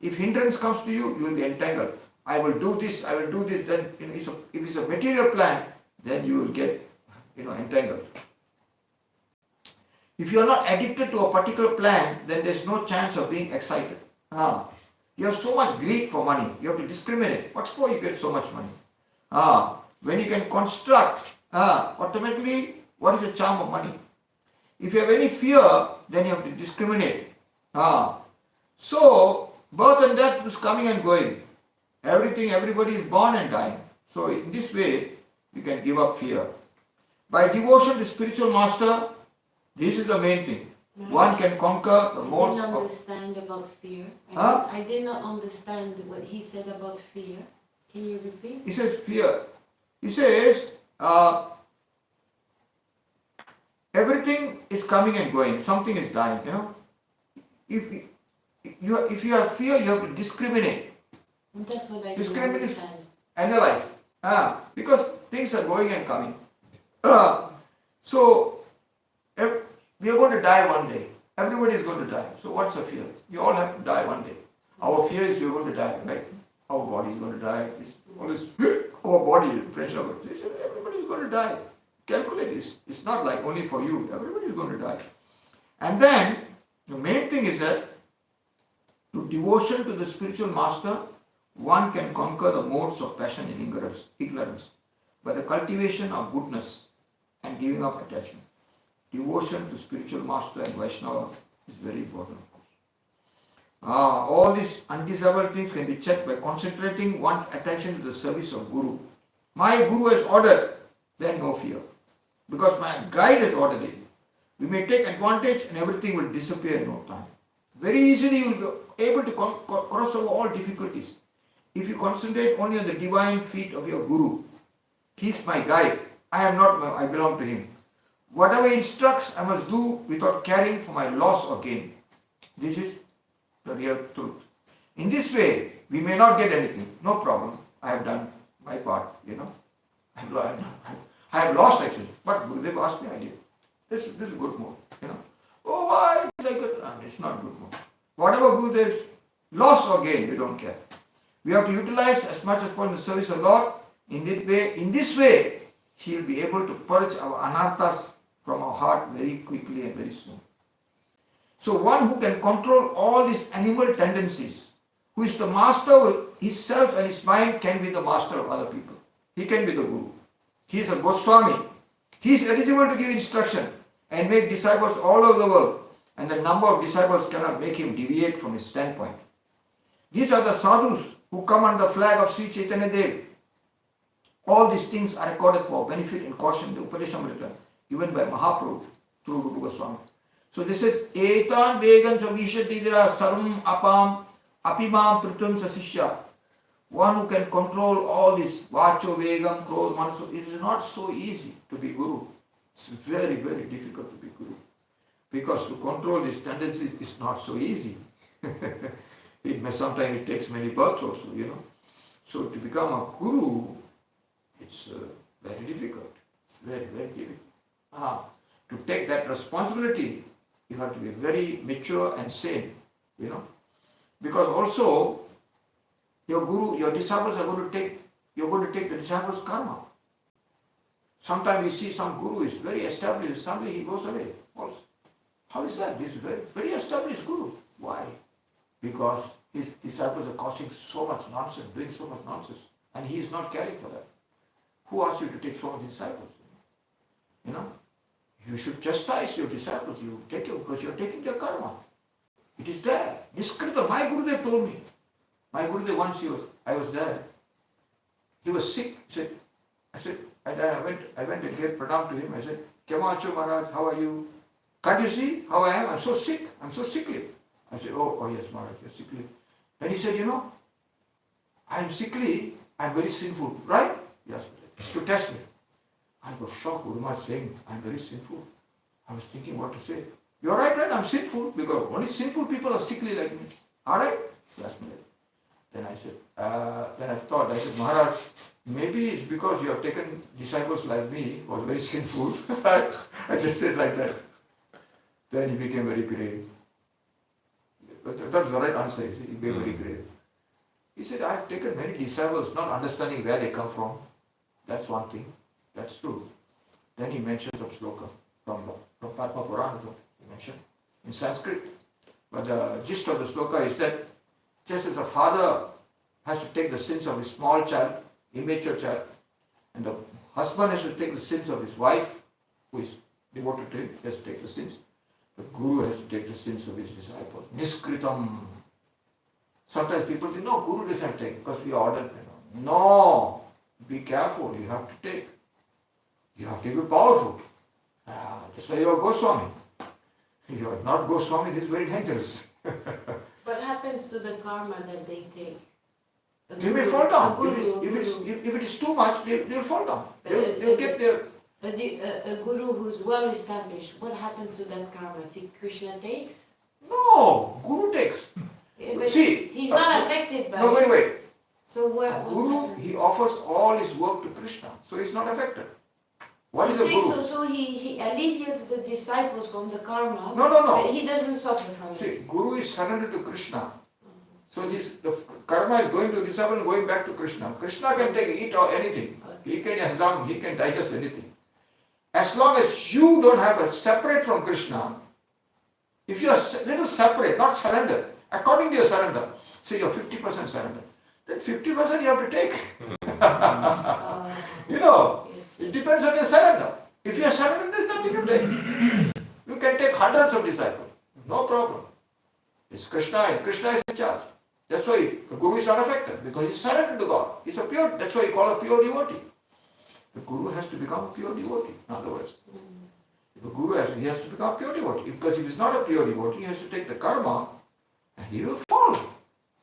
If hindrance comes to you, you will be entangled. I will do this, then if it's a material plan, then you will get entangled. If you are not addicted to a particular plan, then there is no chance of being excited. You have so much greed for money, you have to discriminate. What for you get so much money? When you can construct, automatically, what is the charm of money? If you have any fear, then you have to discriminate. So, birth and death is coming and going. Everybody is born and dying. So in this way, you can give up fear. By devotion to spiritual master, this is the main thing. One can conquer the modes of... I didn't understand about fear. I did not understand what he said about fear. Can you repeat? He says fear. He says everything is coming and going. Something is dying. If you have fear, you have to discriminate. That's what I Discriminate, understand. analyze. Because things are going and coming. So we are going to die one day. Everybody is going to die. So what's the fear? You all have to die one day. Our fear is we are going to die, right? Our body is going to die. Our body is pressure. Everybody is going to die. Calculate this. It's not like only for you. Everybody is going to die. And then the main thing is that to devotion to the spiritual master, one can conquer the modes of passion and ignorance by the cultivation of goodness and giving up attachment. Devotion to spiritual master and Vaishnava is very important. All these undesirable things can be checked by concentrating one's attention to the service of Guru. My Guru has ordered, then no fear. Because my guide has ordered it. We may take advantage and everything will disappear in no time. Very easily you will be able to cross over all difficulties. If you concentrate only on the divine feet of your Guru, he is my guide. I belong to him. Whatever he instructs, I must do without caring for my loss or gain. This is the real truth. In this way, we may not get anything. No problem. I have done my part, I have lost actually. But Gurudev asked me, I did. This is good mode, Oh, why? It's not good mode. Whatever Gurudev loss or gain, we don't care. We have to utilize as much as possible in the service of Lord. In this way, he will be able to purge our anarthas from our heart very quickly and very soon. So one who can control all these animal tendencies, who is the master of himself and his mind, can be the master of other people. He can be the Guru. He is a Goswami. He is eligible to give instruction and make disciples all over the world, and the number of disciples cannot make him deviate from his standpoint. These are the sadhus who come under the flag of Sri Chaitanya Dev. All these things are recorded for benefit and caution in the Upadeshamrita given by Mahaprabhu through Rupa Goswami. So this is etan vegan savishadidra sarvam apimam pritum sasishya. One who can control all this vacho vegam, krodh, manaso. It is not so easy to be guru. It's very, very difficult to be guru. Because to control these tendencies is not so easy. Sometimes it takes many births also, So to become a guru, it's very difficult. It's very, very difficult. To take that responsibility, you have to be very mature and sane, Because also, your guru, your disciples are you're going to take the disciples' karma. Sometimes you see some guru is very established, suddenly he goes away also. How is that? This is very, very established guru. Why? Because his disciples are causing so much nonsense, doing so much nonsense, and he is not caring for that. Who asked you to take so many disciples? You should chastise your disciples, you take it because you're taking their karma. It is there. Niskrita, my Gurudev told me. My Gurudev once I was there. He was sick. I went and gave pranam to him. I said, Kemacho Maharaj, how are you? Can't you see how I am? I'm so sick. I'm so sickly. I said, oh yes, Maharaj, you're sickly. Then he said, I'm sickly, I'm very sinful, right? Yes, to test me. I was shocked. Guru Maharaj saying, I'm very sinful. I was thinking what to say. You're right, I'm sinful because only sinful people are sickly like me. Alright? Yes, Maharaj. Then I said, Maharaj, maybe it's because you have taken disciples like me, who was very sinful. I just said like that. Then he became very grave. That's the right answer. He became very grave. He said, I have taken many disciples, not understanding where they come from. That's one thing. That's true. Then he mentions a sloka from Padma Purana, he mentioned in Sanskrit. But the gist of the sloka is that just as a father has to take the sins of his small child, immature child, and the husband has to take the sins of his wife, who is devoted to him, he has to take the sins. The Guru has to take the sins of his disciples. Niskritam. Sometimes people think, no, Guru doesn't take because we ordered. No, be careful, you have to take. You have to be powerful. That's why you are Goswami. You are not Goswami, this is very dangerous. What happens to the karma that they take? They may fall down. If it is too much, they will fall down. They'll get there. A guru who's well established, what happens to that karma? Krishna takes? No, Guru takes. Yeah, but See, he's not affected by no, it. wait. So what's Guru, happened? he offers all his work to Krishna, so he's not affected. What is a Guru? So he alleviates the disciples from the karma. No. But he doesn't suffer from See, it. Guru is surrendered to Krishna. So the karma is going to disciple and going back to Krishna. Krishna can eat or anything. Okay. He can digest anything. As long as you don't have a separate from Krishna, if you are little separate, not surrendered, according to your surrender, say you're 50% surrender, then 50% you have to take. It depends on your surrender. If you are surrendered, there's nothing to take. You can take hundreds of disciples, no problem. It's Krishna, and Krishna is in charge. That's why the Guru is unaffected, because he's surrendered to God. He's a pure, that's why you call a pure devotee. The Guru has to become a pure devotee, in other words. If a Guru he has to become a pure devotee, because if he's not a pure devotee, he has to take the karma, and he will fall.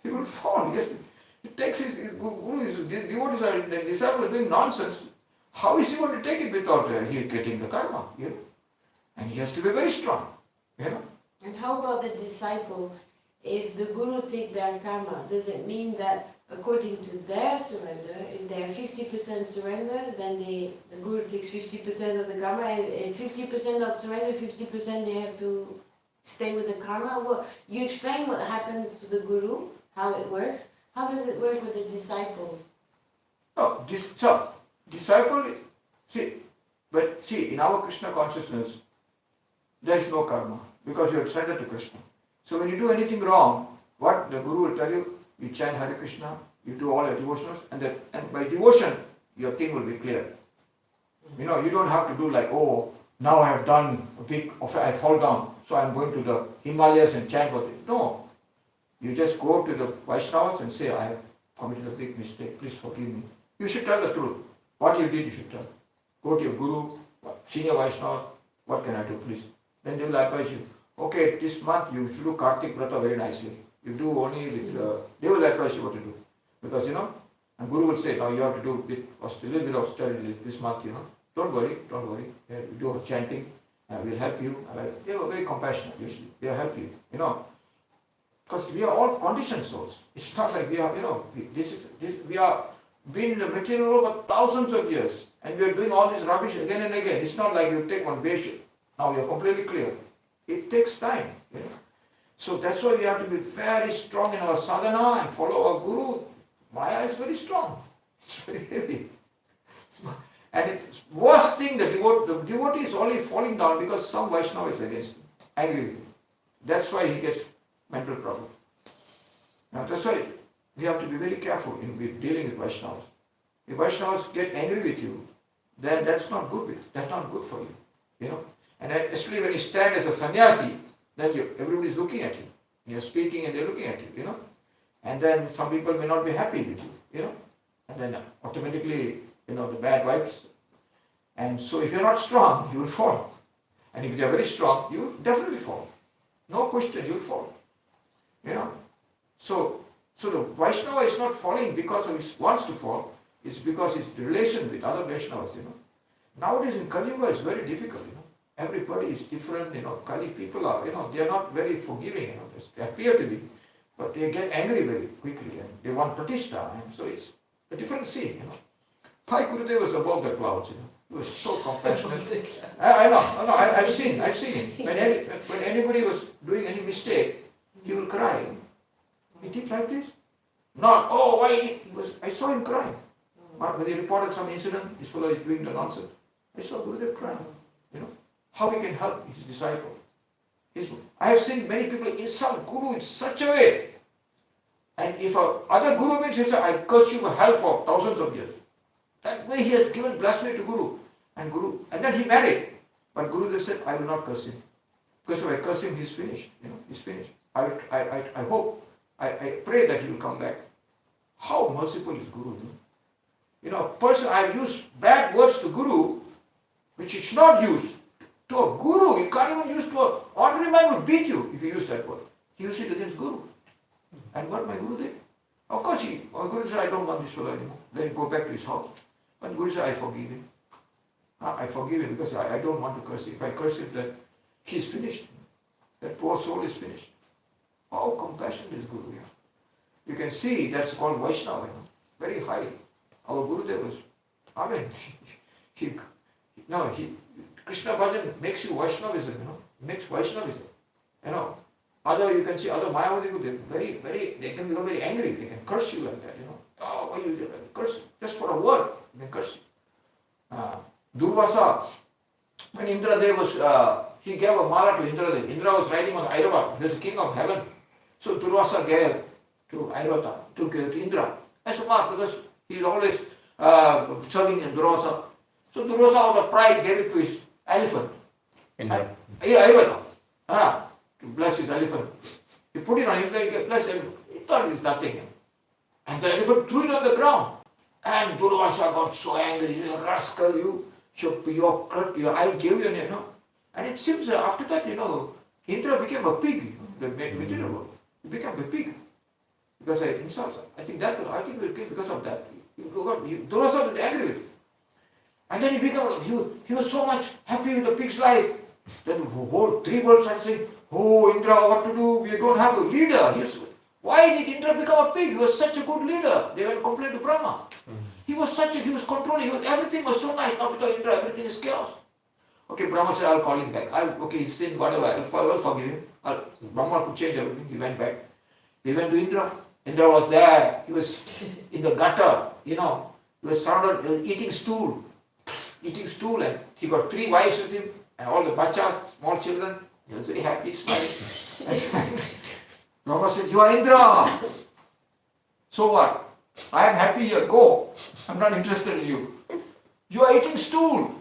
He will fall. Yes, he takes his Guru, his devotees are the disciples doing nonsense. How is he going to take it without he getting the karma? And he has to be very strong. And how about the disciple? If the Guru take their karma, does it mean that according to their surrender, if they are 50% surrender, then the Guru takes 50% of the karma, and 50% not surrender, 50% they have to stay with the karma? Well, you explain what happens to the Guru, how it works. How does it work with the disciple? No, disciple, in our Krishna consciousness, there is no karma, because you are surrendered to Krishna. So when you do anything wrong, what the Guru will tell you, you chant Hare Krishna, you do all your devotions, and by devotion, your thing will be clear. You don't have to do like, oh, now I have done a big offense, I fall down, so I am going to the Himalayas and chant for it. No. You just go to the Vaishnavas and say, I have committed a big mistake, please forgive me. You should tell the truth. What you did, you should tell. Go to your Guru, senior Vaishnavas, what can I do, please? Then they will advise you, okay, this month you should do Kartik Vrata very nicely. You do only with, they will advise you what to do. Because, and Guru will say, now you have to do a little bit of austerity this month, Don't worry. You do chanting, we'll help you. They were very compassionate usually. They'll help you, Because we are all conditioned souls. It's not like we are, we are been in the material world for thousands of years and we are doing all this rubbish again and again. It's not like you take one basic. Now you're completely clear. It takes time, So that's why we have to be very strong in our sadhana and follow our Guru. Maya is very strong. It's very heavy. And it's worst thing, the devotee is only falling down because some Vaishnava is against him, angry with him. That's why he gets mental problem. Now that's why we have to be very careful in dealing with Vaishnavas. If Vaishnavas get angry with you, then that's not good. That's not good for you. And especially when you stand as a sannyasi, then everybody is looking at you. You're speaking and they're looking at you, And then some people may not be happy with you, And then automatically, the bad vibes. And so if you're not strong, you will fall. And if you're very strong, you will definitely fall. No question, you will fall. So the Vaishnava is not falling because he wants to fall. It's because his relation with other Vaishnavas, Nowadays in Kali Yuga it's very difficult, Everybody is different, Kali people are, they are not very forgiving, They appear to be, but they get angry very quickly and they want pratishtha. And so it's a different scene, Pai Gurudev was above the clouds, He was so compassionate. I know, I've seen him. When anybody was doing any mistake, he will cry. He did like this? Not, why? I saw him crying. When he reported some incident, this fellow is doing the nonsense. I saw Gurudev crying. How he can help his disciple. I have seen many people insult Guru in such a way. And if other Guru meets, he says, I curse you for hell for thousands of years. That way he has given blasphemy to Guru. And then he married. But Gurudev said, I will not curse him. Because if I curse him, he's finished. He's finished. I hope, I pray that he will come back. How merciful is Guru? A person, I have used bad words to Guru, which is not used. To a Guru, you can't even use to an ordinary man will beat you if you use that word. He used it against Guru. And what my Guru did? Of course, Guru said, I don't want this fellow anymore. Let him go back to his house. But Guru said, I forgive him. I forgive him because I don't want to curse him. If I curse him, then he's finished. That poor soul is finished. How compassionate is Guru? You can see that's called Vaishnava, very high. Our Gurudev was, Krishna Bhajan makes you Vaishnavism, makes Vaishnavism. You can see other Mayavadi, they can become very angry, they can curse you like that, why you curse? Just for a word, they can curse you. Durvasa, when Indradev was, he gave a mala to Indradev. Indra was riding on Airavat, he was the king of heaven. So Durvasa gave to Airavata, to Indra. That's a mark because he's always serving in Durvasa. So Durvasa out of pride gave it to his elephant. Indra. Airavat. To bless his elephant. He put it on him like bless elephant. He thought it was nothing. And the elephant threw it on the ground. And Durvasa got so angry. He said, rascal, I gave you a name. And it seems after that, Indra became a pig. The material world. He became a pig. Because I think he will kill because of that. Durvasa was angry with him. And then he was so much happy with the pig's life. Then the whole three worlds are saying, oh Indra, what to do? We don't have a leader. Why did Indra become a pig? He was such a good leader. They went complain to Brahma. He was controlling, everything was so nice. Now without Indra, everything is chaos. Okay, Brahma said, I'll call him back. He sinned, whatever, I'll forgive him. Brahma could change everything. He went back. He went to Indra. Indra was there. He was in the gutter, He was surrounded, eating stool, and he got 3 wives with him, and all the bachas, small children. He was very happy, smiling. And Brahma said, you are Indra. So what? I am happy here, go. I'm not interested in you. You are eating stool.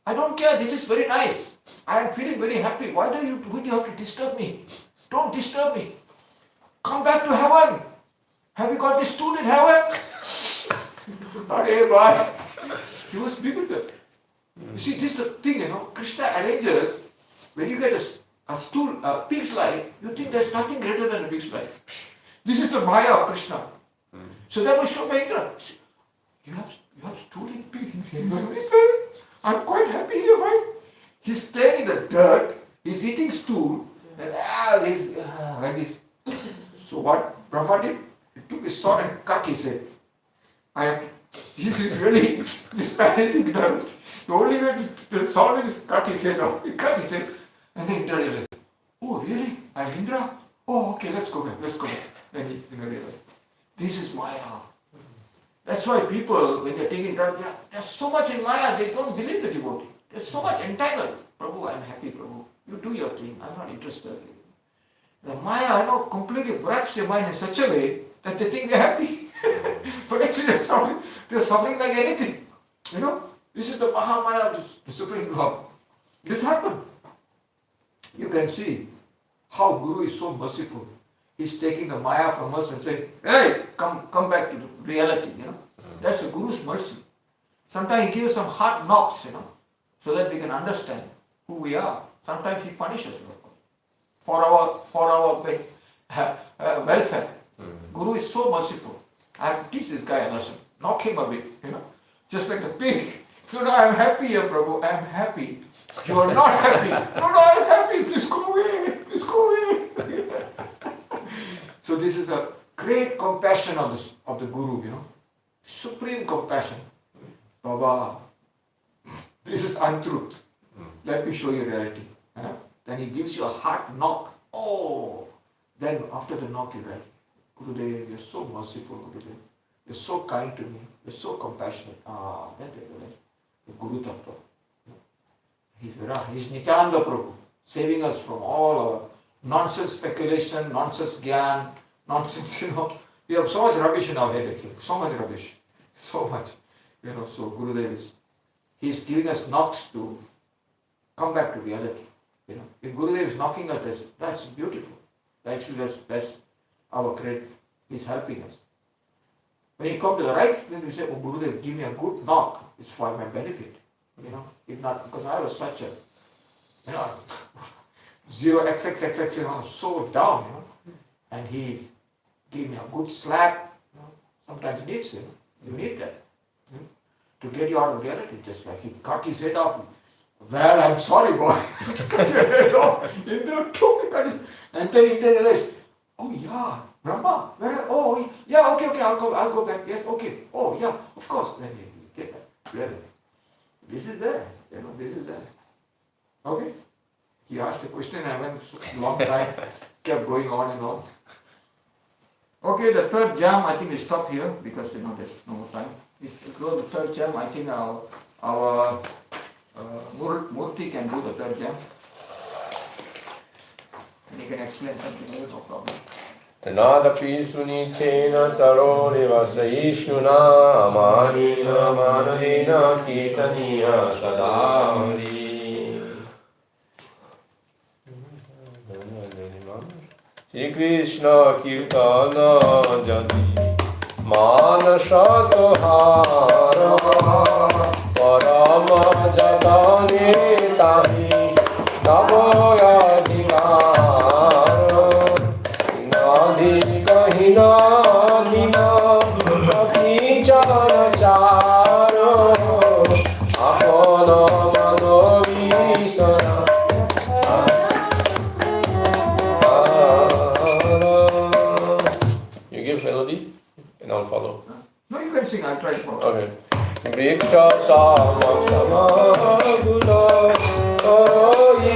I don't care, this is very nice. I am feeling very happy. Why do you have to disturb me? Don't disturb me. Come back to heaven. Have you got this stool in heaven? Okay, bye. He was bewildered. You see, this is the thing, Krishna arranges, when you get a stool, a pig's life, you think there's nothing greater than a pig's life. This is the Maya of Krishna. So that was Shobhendra. You have stool in pig. I'm quite happy here, right? He's staying in the dirt, he's eating stool, and like this. So what Brahma did? He took his sword and cut his head. This is really, this man is ignorant. The only way to solve it is cut his head off. He cut his head, and then Indra realized, oh really? I'm Indra? Oh okay, let's go back. Then he realized, this is Maya. That's why people, when they're taking drugs, there's so much in Maya, they don't believe the devotee. There's so much entangled. Prabhu, I'm happy, Prabhu. You do your thing, I'm not interested. The Maya, completely wraps their mind in such a way that they think they're happy. But actually they're suffering like anything. This is the Mahamaya of the Supreme Lord. This happened. You can see how Guru is so merciful. He's taking the Maya from us and saying, hey, come back to the reality, That's the Guru's mercy. Sometimes he gives some hard knocks, so that we can understand who we are. Sometimes he punishes for our welfare. Guru is so merciful. I have to teach this guy a lesson. Knock him a bit, Just like the pig. I'm happy here, Prabhu. I'm happy. You are not happy. No, I'm happy. Please go away. Please go away. So this is the great compassion of the Guru, Supreme compassion. Baba, this is untruth. Let me show you reality. Then he gives you a hard knock. Oh, then after the knock you realize, Gurudev, you're so merciful, Gurudev. You're so kind to me. You're so compassionate. Then they realize the Guru Tattva. He's Nityananda Prabhu, saving us from all our nonsense speculation, nonsense gyan, nonsense, We have so much rubbish in our head actually. So much rubbish. So much. So Gurudev he's giving us knocks to come back to reality. If Gurudev is knocking at us, that's beautiful. Actually, that's our credit. He's helping us. When you come to the right, then we say, oh Gurudev, give me a good knock. It's for my benefit. If not, because I was such a, zero XXXX, so down, and he gave me a good slap. Sometimes it needs, you need that. To get you out of reality, just like he cut his head off. Well, I'm sorry, boy. Cut your head off. And then he realized, oh yeah, Brahma. Okay, I'll go back. Yes, okay. Oh yeah, of course. Then you get that. Really. This is there. This is there. Okay? He asked the question, I went a long time, kept going on and on. Okay, the third jam, I think we stop here because there's no more time. We go to the third jam. I think our Murti can do the third jam. And he can explain something else, no problem. Tanadapi sunichena taroreva saishnuna amanina manadena kirtaniya sadamari. Shri Krishna kirtana jadi manasa tohara parama jatane tahi navoya dikara nadi kahina dina api chara chara apana manovisara. You give melody and I'll follow. No, you can sing, I'll try to follow. Okay. Vriksha sama sama guna karoi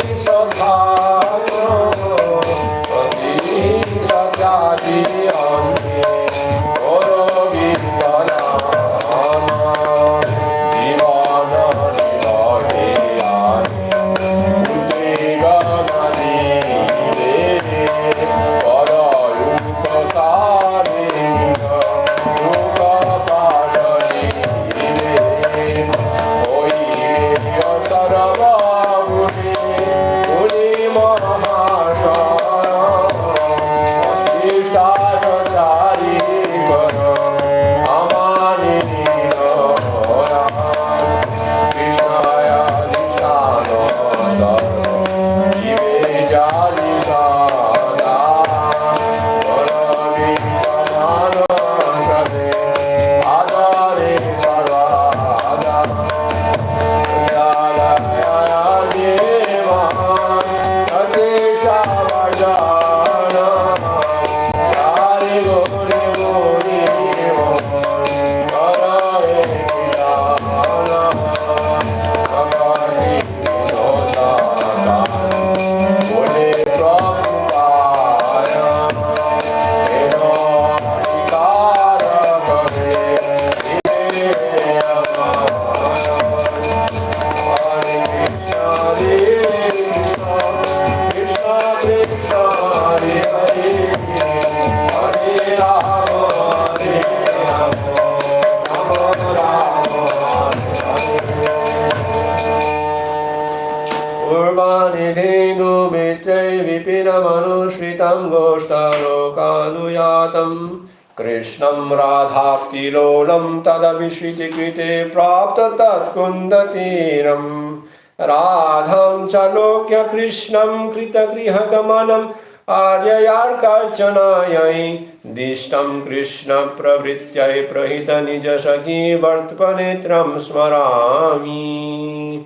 Urvani Dhindu Mitre Vipinamanushritam Goshtarokaluyatam Krishnam Radhapti Lolam Tadavishiti Krite Prapta Tat Kundatiram Radham Chalokya Krishnam Krita Griha Gamanam Aryayarkarchanayai Dishtam Krishna Pravrityai Prahita Nijasaki Vartpanetram Smarami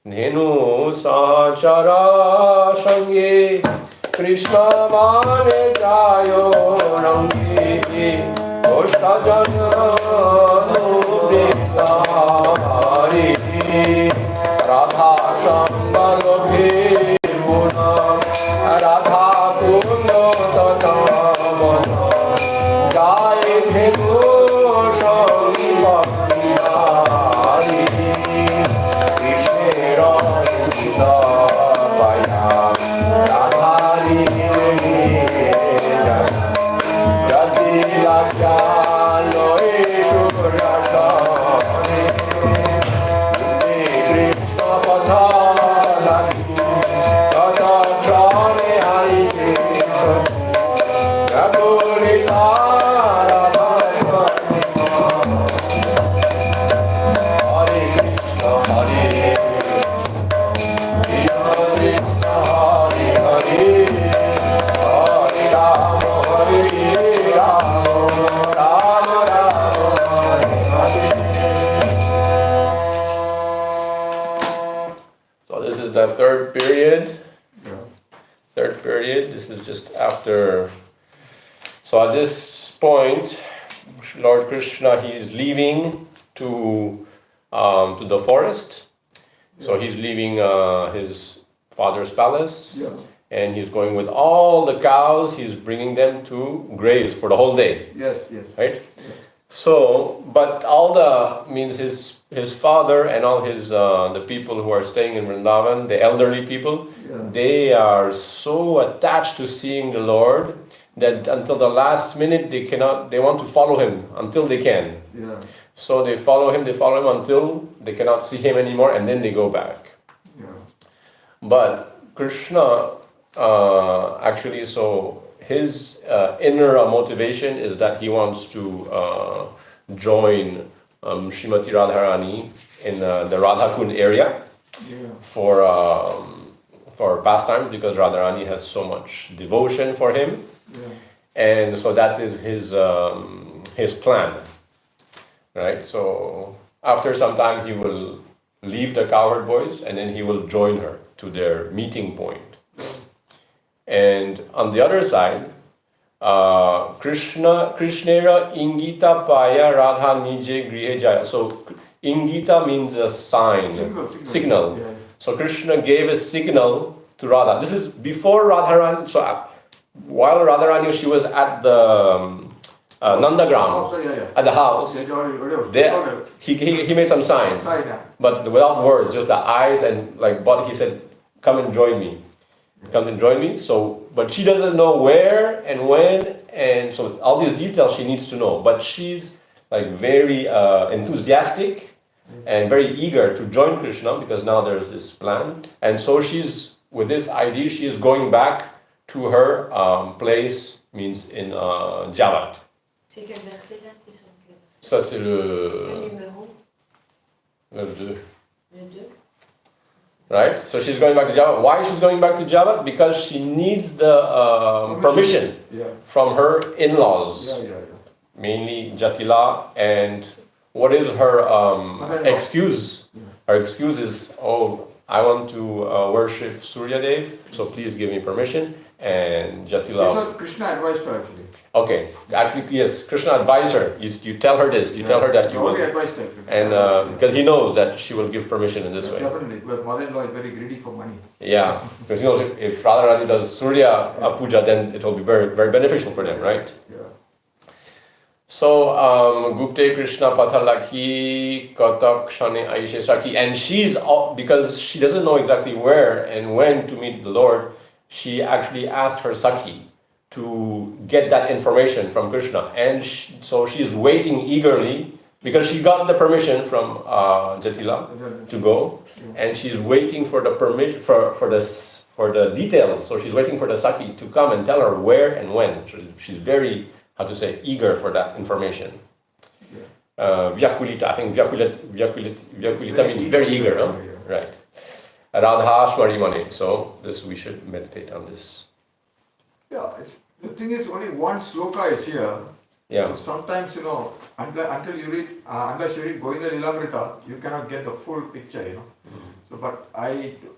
Dhenu Sahachara Shange Krishna Mane Jayo Rangi Ostajana Nubritari Radha Shambalobhi Munam Radha Kundo Tatamana Jai Dhenu Shangbhakti Krishna Radha Vaya Radhari Jati Lakya Loi Shurata Krishna Patha Lagi Tata Shane Hari Krishna Gapurita Radha Hare Krishna Hare Krishna Krishna Hare Hare Hare Rama Hare Rama Rama Rama Hare Hare. So this is the third period. Third period. This is just after. So at this point, Lord Krishna, he is leaving to the forest. So he's leaving his father's palace, Yeah. and he's going with all the cows. He's bringing them to graze for the whole day, Yes, yes. right? So, but all the means his father and all his the people who are staying in Vrindavan, the elderly people, Yeah. they are so attached to seeing the Lord that until the last minute they want to follow him until they can. Yeah. So they follow him until they cannot see him anymore, and then they go back. Yeah. But Krishna actually, so his inner motivation is that he wants to join Srimati Radharani in the Radhakund area Yeah. for pastimes, because Radharani has so much devotion for him, Yeah. and so that is his plan, right? So after some time he will leave the cowherd boys, and then he will join her to their meeting point. And on the other side, Krishnera Ingita Paya Radha Nije Grihe Jaya. So Ingita means a sign, signal. Yeah. So Krishna gave a signal to Radha. This is before Radharani. So while Radharani, she was at the Nandagram, Oh, sorry, yeah, yeah. at the house. There, he made some signs, but without words, just the eyes and but he said, "Come and join me, come and join me." So, but she doesn't know where and when, and so all these details she needs to know. But she's very enthusiastic and very eager to join Krishna, because now there's this plan, and so she's with this idea. She is going back to her place, means in Javat. C'est quel verset là? T'es sur quel verset? Ça c'est Le numéro? le 2. Le 2. Right? So she's going back to Java. Why she's going back to Java? Because she needs the permission from her in-laws, mainly Jatila. And what is her excuse? Her excuse is, "Oh, I want to worship Suryadev, so please give me permission." And Jatila. This was Krishna advised her actually. Okay, actually yes, Krishna advised her. You tell her this. You tell her that you will. Advised her. And because he knows that she will give permission in this way. Definitely, because mother-in-law is very greedy for money. Yeah, because if Radharani does Surya puja, then it will be very, very beneficial for them, right? Yeah. So Gupte Krishna Pathalaki Katak Shane Aishe Saki, and she's because she doesn't know exactly where and when to meet the Lord. She actually asked her Saki to get that information from Krishna, and so she's waiting eagerly because she got the permission from Jatila to go, and she's waiting for the permission for the details. So she's waiting for the Saki to come and tell her where and when. She's very, how to say, eager for that information. Vyakulita, I think Vyakulita means very eager, no? Right. Radha Shmarimane. So this we should meditate on this. Yeah, the thing is only one sloka is here. Yeah. Sometimes, until you read, unless you read Govinda Lilamrita, you cannot get the full picture, So, but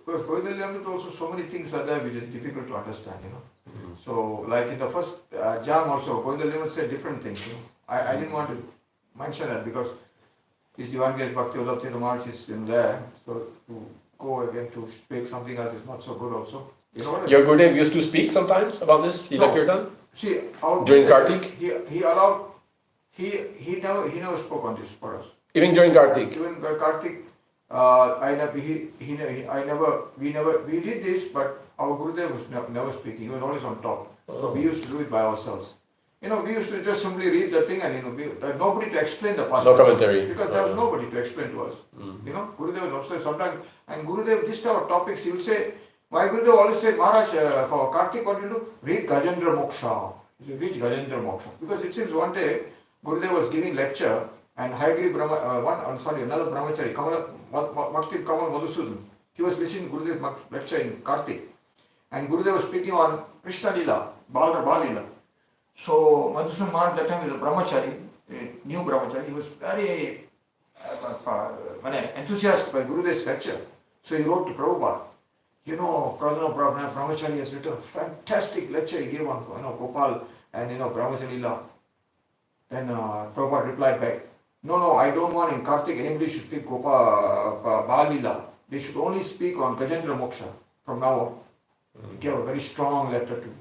because Govinda Lilamrita also so many things are there which is difficult to understand, So, like in the first jam also, Govinda Lilamrita said different things, I didn't want to mention that because his Divangesh Bhakti Ulapti Ramarch is in there, so to go again to speak something else is not so good also. Your Gurudev used to speak sometimes about this, Lila Kirtan? See, during Kartik? He allowed, he never spoke on this for us. Even during Kartik? Even Kartik, we did this, but our Gurudev was never speaking, he was always on top. So we used to do it by ourselves. We used to just simply read the thing and nobody to explain the past. No commentary. Because there was nobody to explain to us. Gurudev was also sometimes, and Gurudev, this type of topics, he will say, my Gurudev always said, Maharaj, for Kartik, what do you do? Read Gajendra Moksha. Read Gajendra Moksha. Because it seems one day, Gurudev was giving lecture, and Hayagiri another brahmachari, Bhakti Kamal Madhusudan, he was listening to Gurudev's lecture in Kartik. And Gurudev was speaking on Krishna Lila, Bal Lila. So Madhusudan Maharaj that time is a brahmachari, a new brahmachari, he was very enthusiastic by Gurudev's lecture. So he wrote to Prabhupada. Brahmachari has written a fantastic lecture he gave on Gopal and Brahmachari Lila. Then Prabhupada replied back, no, I don't want in Kartik anybody should speak Gopal Bal Lila. They should only speak on Gajendra Moksha from now on. He gave a very strong letter to me.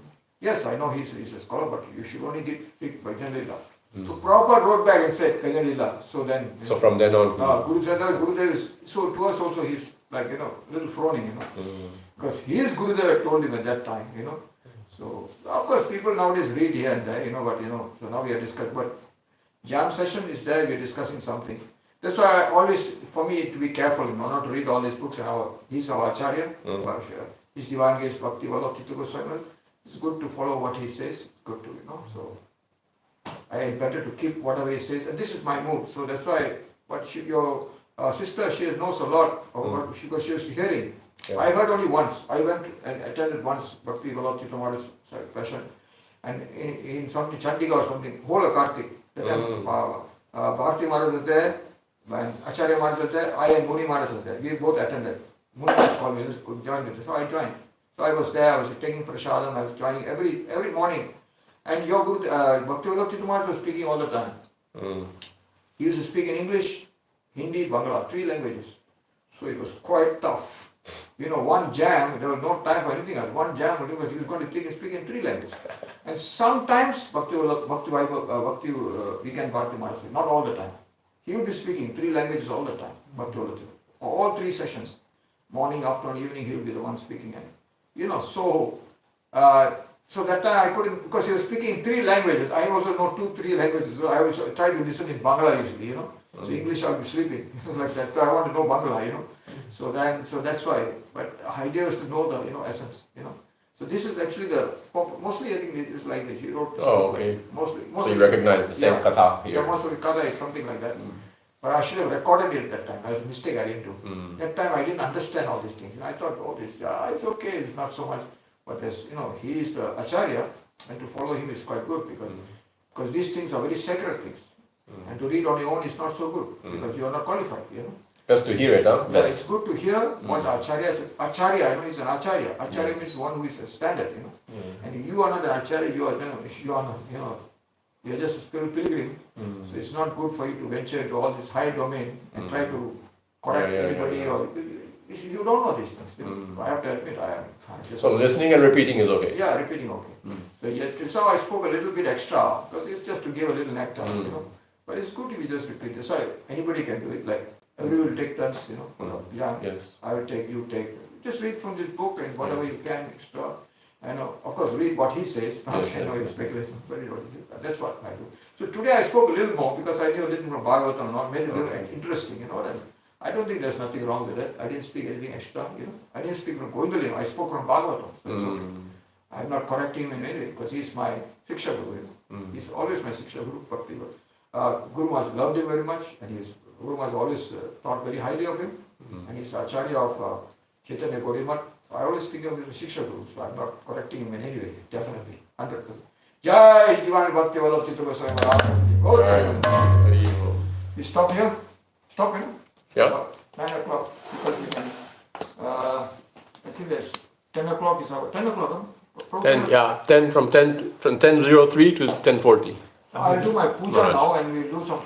Yes, I know he's a scholar, but you should only speak Gajendra Lila. So Prabhupada wrote back and said Gajendra Lila. So then, so from then on, Gurudev is, so to us also he's like, little frowning, because his Gurudev had told him at that time, So, of course, people nowadays read here and there, but, so now we are discussing, but jam session is there, we are discussing something. That's why I always, for me, to be careful, not to read all these books, and he's our Acharya, he's Divangesh Bhakti Vallabh Goswami. It's good to follow what he says, it's good to, so I better to keep whatever he says, and this is my mood, so that's why, but your sister, she knows a lot because she was hearing. Yeah. I heard only once. I went and attended once Bhakti Vallabh Maharaj's session, and in something Chandigarh or something, whole of Kartik. Bharti Maharaj was there, and Acharya Maharaj was there, I and Muni Maharaj was there. We both attended. Muni Maharaj called me, join me. So I joined. So I was there, I was taking prasadam, I was joining every morning. And your Guru, Bhakti Vallabh Maharaj was speaking all the time. He used to speak in English, Hindi, Bangla, 3 languages. So it was quite tough. One jam, there was no time for anything else. One jam, because he was going to speak in 3 languages. And sometimes, Bhakti Weekend Bhakti Maharaj, not all the time. He would be speaking 3 languages all the time, Bhakti Vallabh. All 3 sessions, morning, afternoon, evening, he would be the one speaking. And, so that time I couldn't, because he was speaking 3 languages. I also know 2-3 languages. So I was trying to listen in Bangla usually, So English I would be sleeping, like that. So I want to know Bangla, So that's why. But the idea is to know the, essence, So this is actually mostly I think it is like this. He wrote. Okay. Mostly. So you recognize the same katha here. Yeah, most of the katha is something like that. But I should have recorded it at that time. That was a mistake I didn't do. That time I didn't understand all these things. And I thought, it's okay, it's not so much. But as he is the Acharya, and to follow him is quite good because these things are very sacred things. And to read on your own is not so good because you are not qualified, Best to hear it, huh? Yeah, it's good to hear what Acharya is. Acharya, I know he's an Acharya. Acharya means one who is a standard, And if you are not an Acharya, you are just a spiritual pilgrim. So it's not good for you to venture into all this high domain and try to correct anybody or you don't know these things. I have to admit, I am. So listening and repeating is okay. Yeah, repeating okay. So I spoke a little bit extra because it's just to give a little nectar, But it's good if you just repeat. That's why anybody can do it. Like everybody will take turns, Yeah. Yes. I will take, you take. Just read from this book and whatever you can extra. And of course, read what he says. Not Yes, yes. speculation, but read what he says. That's what I do. So today I spoke a little more because I knew a little from Bhagavatam, not made it a little interesting, and I don't think there's nothing wrong with that. I didn't speak anything extra, I didn't speak from Govindalim, I spoke from Bhagavatam. So it's okay. I'm not correcting him in any way because he's my Shiksha Guru. He's always my Shiksha Guru, Bhakti. Guru Maharaj loved him very much, and Guru Maharaj always thought very highly of him, and he's Acharya of Chaitanya Gaudiya. So I always think of him as a Shiksha Guru, so I'm not correcting him in any way, definitely, 100%. Jai Jivan Bhakti Vallabh Chitta Goswami Maharaj. We stop here? Stop here? Yeah. 9 o'clock, because we can, I think there's 10 o'clock is our, 10 o'clock, huh? 10 from 10:03 to 10:40. I'll do my puja now and we'll do some